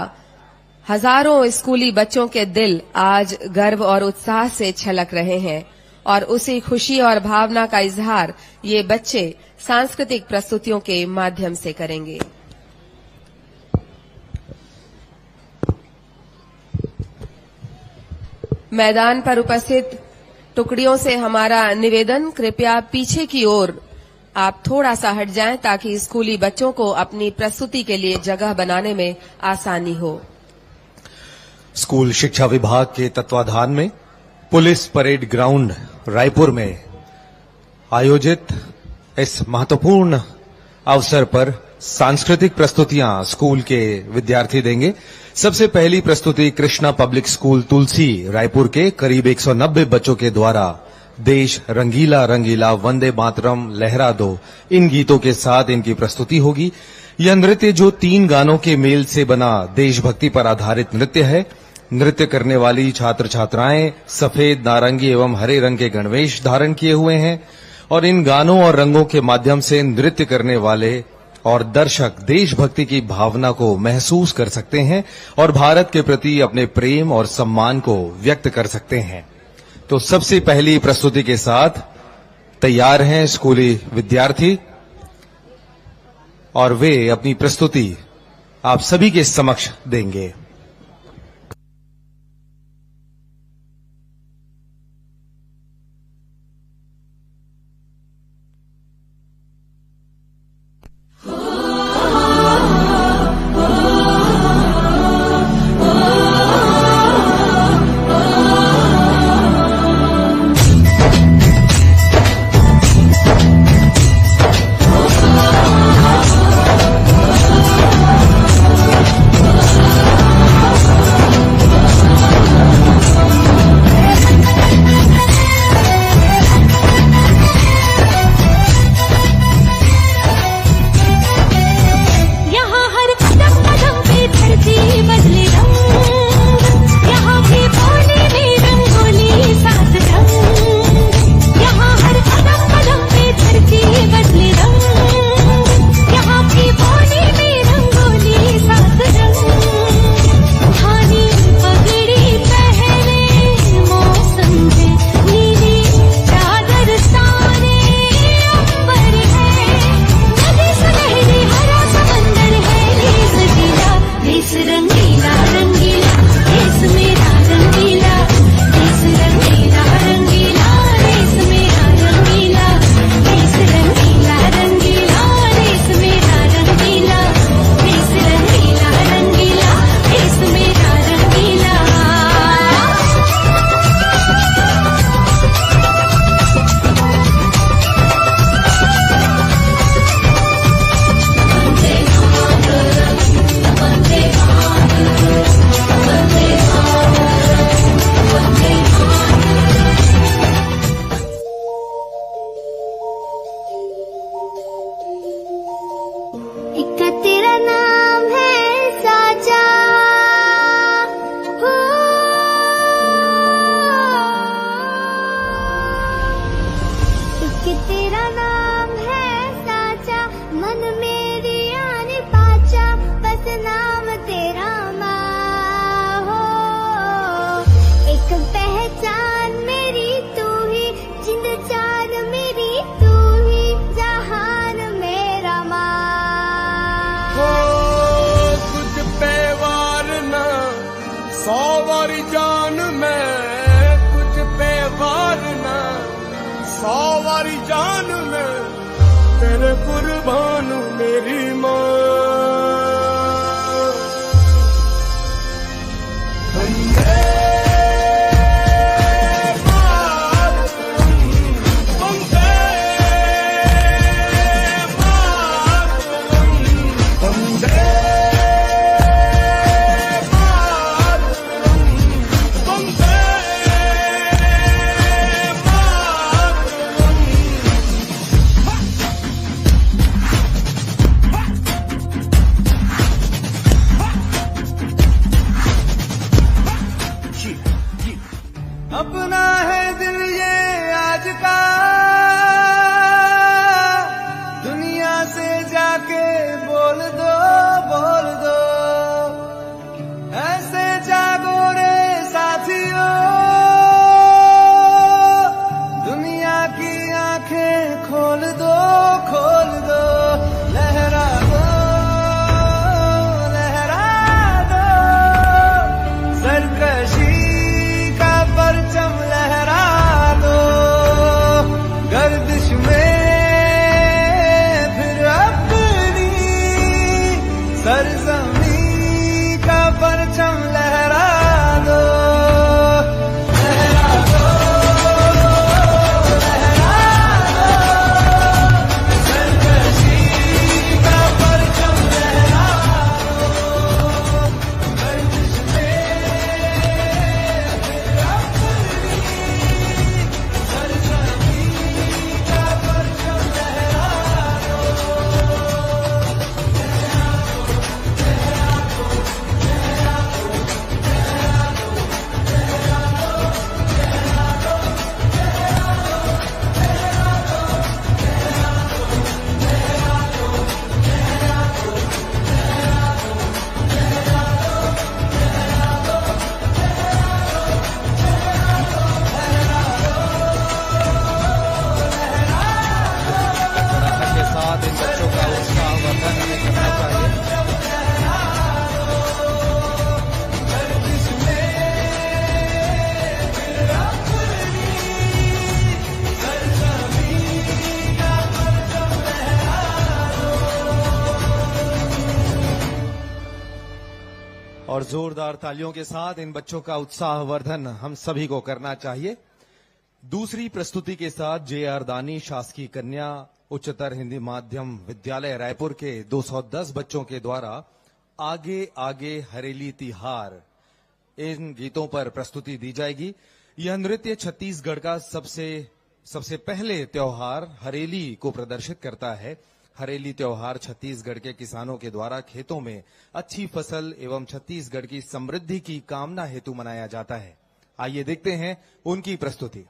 हजारों स्कूली बच्चों के दिल आज गर्व और उत्साह से छलक रहे हैं और उसी खुशी और भावना का इजहार ये बच्चे सांस्कृतिक प्रस्तुतियों के माध्यम से करेंगे। मैदान पर उपस्थित टुकड़ियों से हमारा निवेदन, कृपया पीछे की ओर आप थोड़ा सा हट जाएं ताकि स्कूली बच्चों को अपनी प्रस्तुति के लिए जगह बनाने में आसानी हो। स्कूल शिक्षा विभाग के तत्वाधान में पुलिस परेड ग्राउंड रायपुर में आयोजित इस महत्वपूर्ण अवसर पर सांस्कृतिक प्रस्तुतियां स्कूल के विद्यार्थी देंगे। सबसे पहली प्रस्तुति कृष्णा पब्लिक स्कूल तुलसी रायपुर के करीब 190 बच्चों के द्वारा देश रंगीला रंगीला, वंदे मातरम, लहरा दो, इन गीतों के साथ इनकी प्रस्तुति होगी। यह नृत्य जो 3 गानों के मेल से बना देशभक्ति पर आधारित नृत्य है। नृत्य करने वाली छात्र छात्राएं सफेद, नारंगी एवं हरे रंग के गणवेश धारण किए हुए हैं और इन गानों और रंगों के माध्यम से नृत्य करने वाले और दर्शक देशभक्ति की भावना को महसूस कर सकते हैं और भारत के प्रति अपने प्रेम और सम्मान को व्यक्त कर सकते हैं। तो सबसे पहली प्रस्तुति के साथ तैयार हैं स्कूली विद्यार्थी और वे अपनी प्रस्तुति आप सभी के समक्ष देंगे। 100 वारी जान में तुझ पे वार ना, 100 वारी जान में तेरे कुर्बान मेरी माँ। वंदे मातरम, वंदे मातरम, वंदे अपना है दिल ये आज का, दुनिया से जाके बोल दो, बोल दो, ऐसे जागो रे साथियों, दुनिया की आंखें खोल दो, खोल दो, लहरा दो, लहरा दो, सरकशी परचम लहरा दो, गर्दिश में फिर अपनी सरजमी का परचम लहरा दो, लहरा दो, लहरा दो, सरकशी का परचम लहरा दो, गर्दिश में और जोरदार तालियों के साथ इन बच्चों का उत्साहवर्धन हम सभी को करना चाहिए। दूसरी प्रस्तुति के साथ जे.आर. दानी शासकीय कन्या उच्चतर हिंदी माध्यम विद्यालय रायपुर के 210 बच्चों के द्वारा आगे आगे हरेली तिहार, इन गीतों पर प्रस्तुति दी जाएगी। यह नृत्य छत्तीसगढ़ का सबसे पहले त्योहार हरेली को प्रदर्शित करता है। हरेली त्योहार छत्तीसगढ़ के किसानों के द्वारा खेतों में अच्छी फसल एवं छत्तीसगढ़ की समृद्धि की कामना हेतु मनाया जाता है। आइए देखते हैं उनकी प्रस्तुति।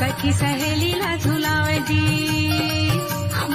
सखी सहेली ला झुलावे जी, हम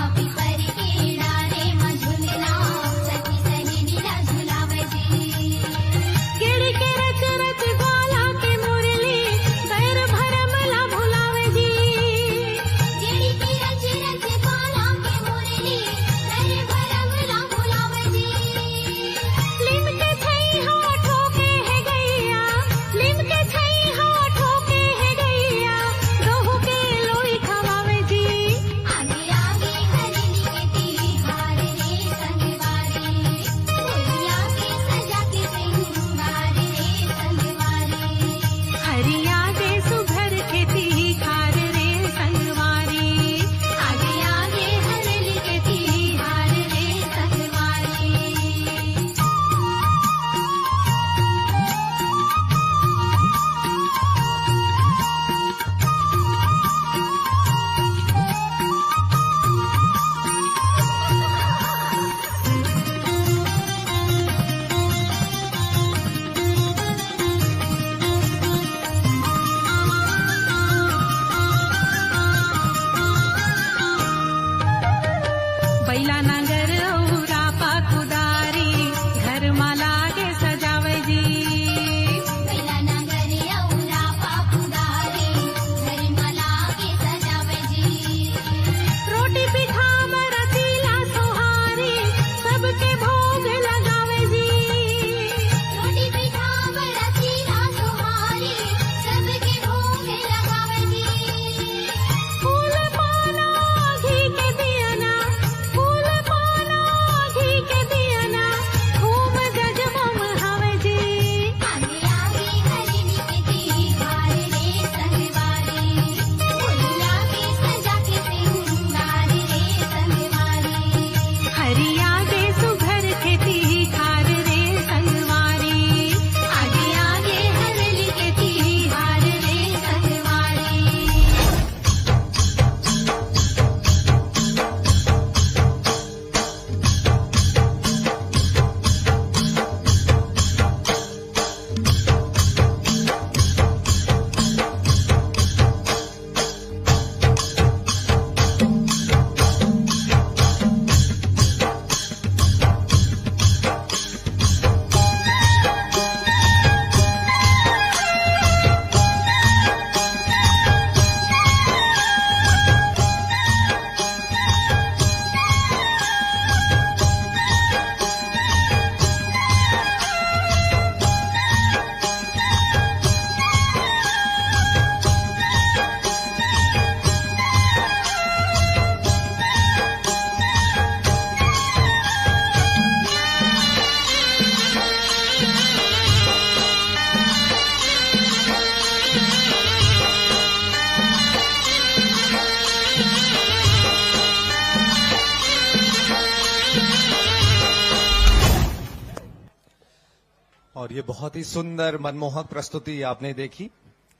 और ये बहुत ही सुंदर मनमोहक प्रस्तुति आपने देखी।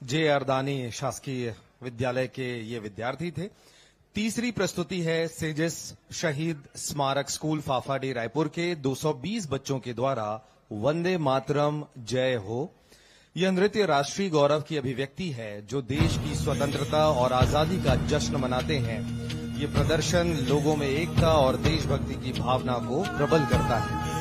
जे अरदानी शासकीय विद्यालय के ये विद्यार्थी थे। तीसरी प्रस्तुति है सेजिस शहीद स्मारक स्कूल फाफाडी रायपुर के 220 बच्चों के द्वारा वंदे मातरम जय हो। यह नृत्य राष्ट्रीय गौरव की अभिव्यक्ति है जो देश की स्वतंत्रता और आजादी का जश्न मनाते हैं। ये प्रदर्शन लोगों में एकता और देशभक्ति की भावना को प्रबल करता है।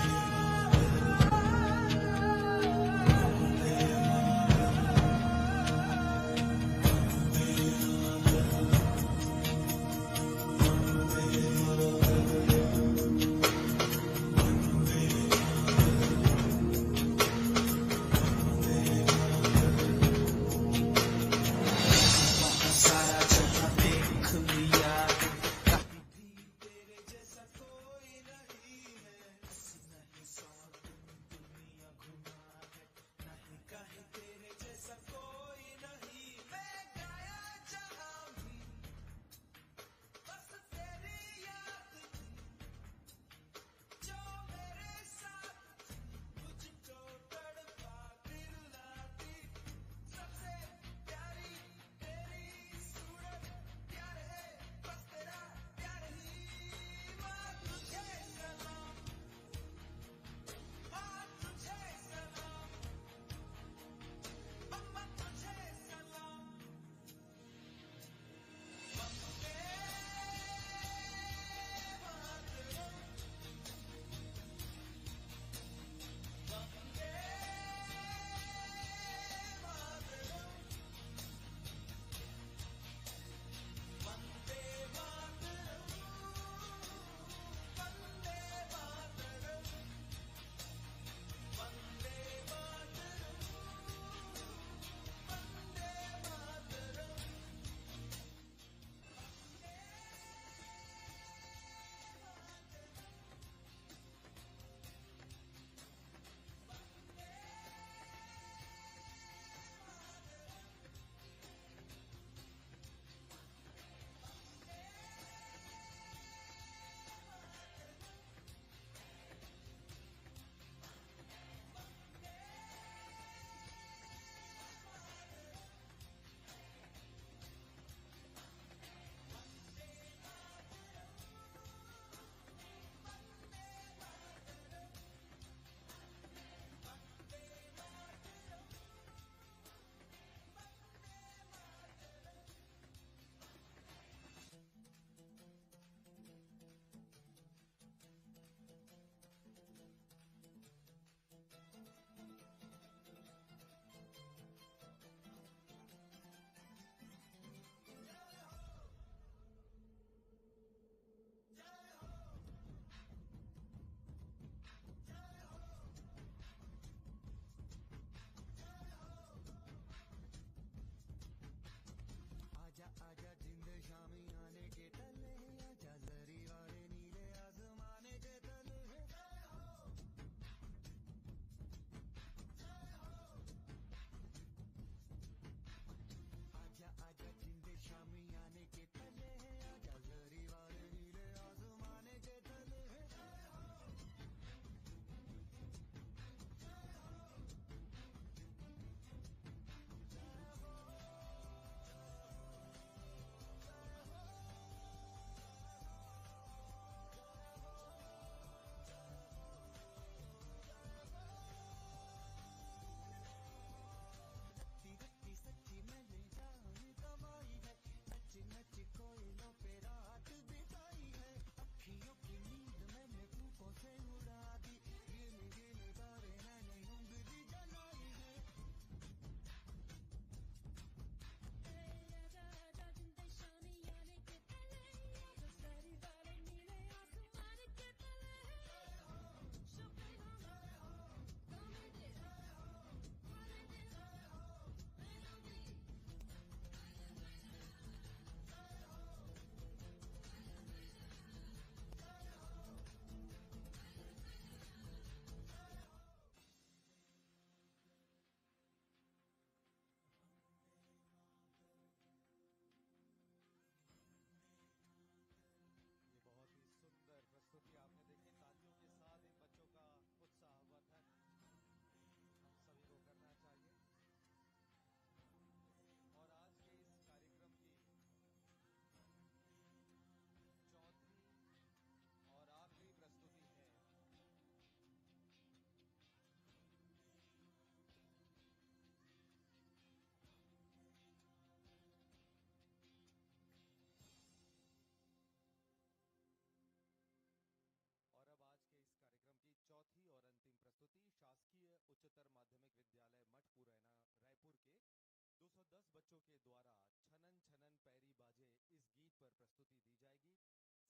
10 बच्चों के द्वारा छनन छनन पैरी बाजे इस गीत पर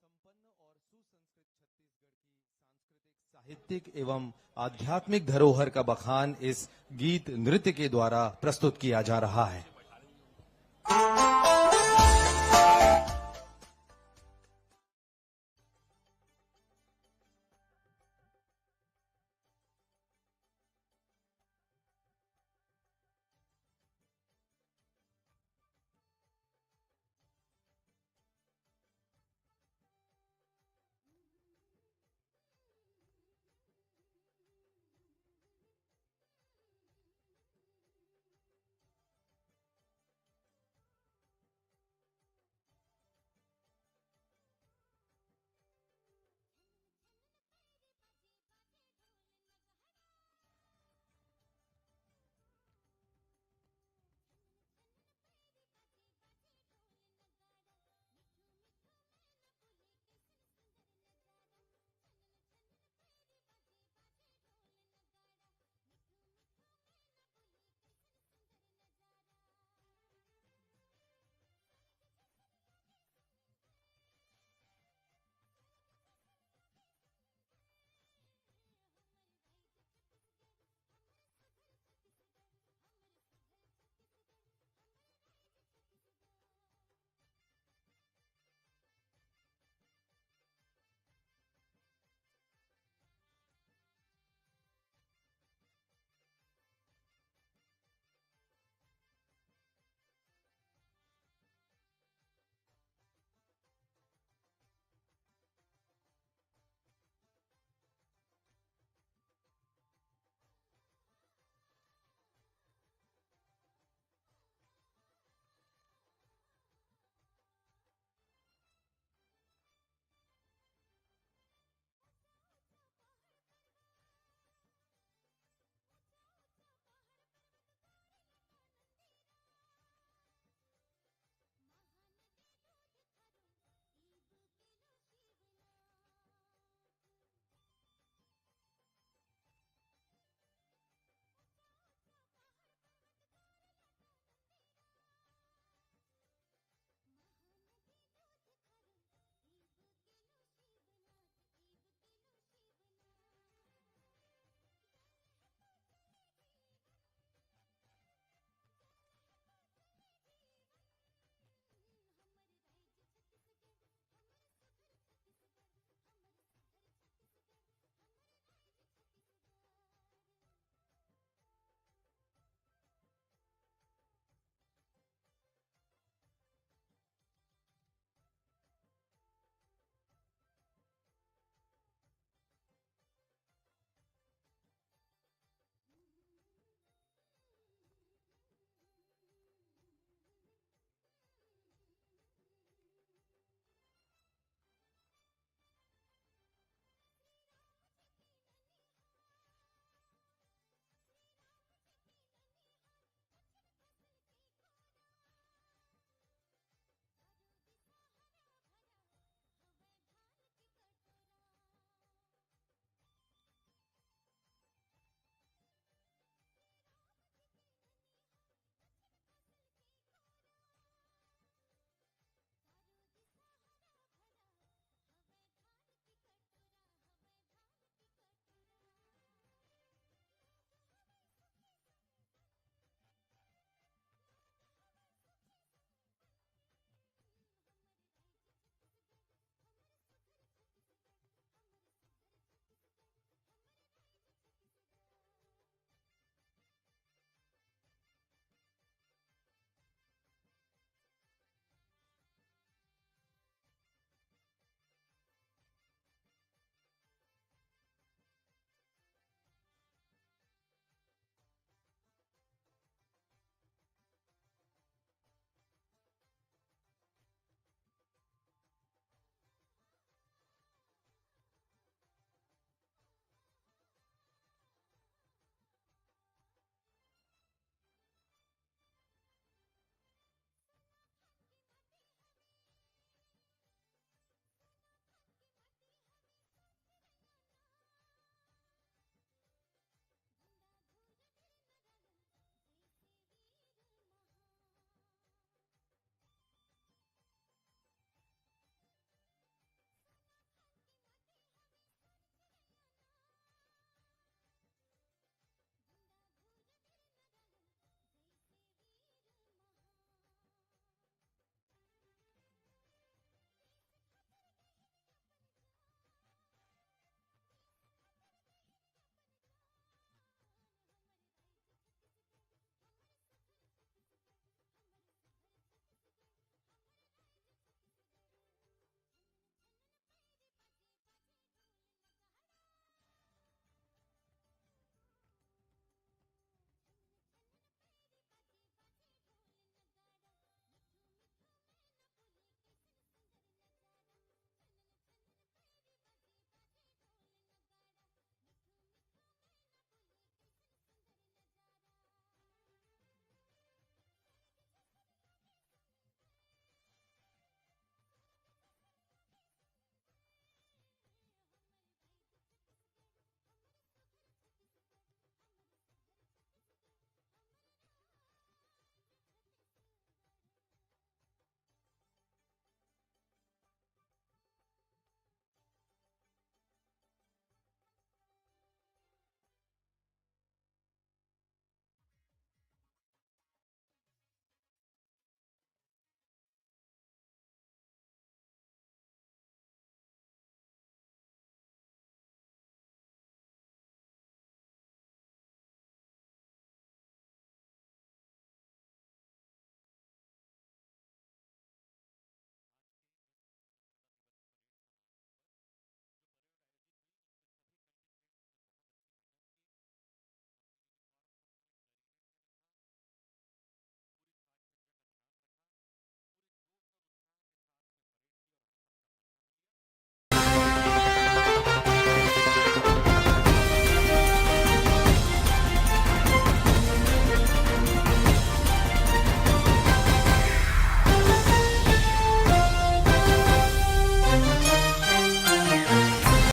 प्रस्तुति दी जाएगी। संपन्न और सुसंस्कृत छत्तीसगढ़ की सांस्कृतिक, साहित्यिक एवं आध्यात्मिक धरोहर का बखान इस गीत नृत्य के द्वारा प्रस्तुत किया जा रहा है।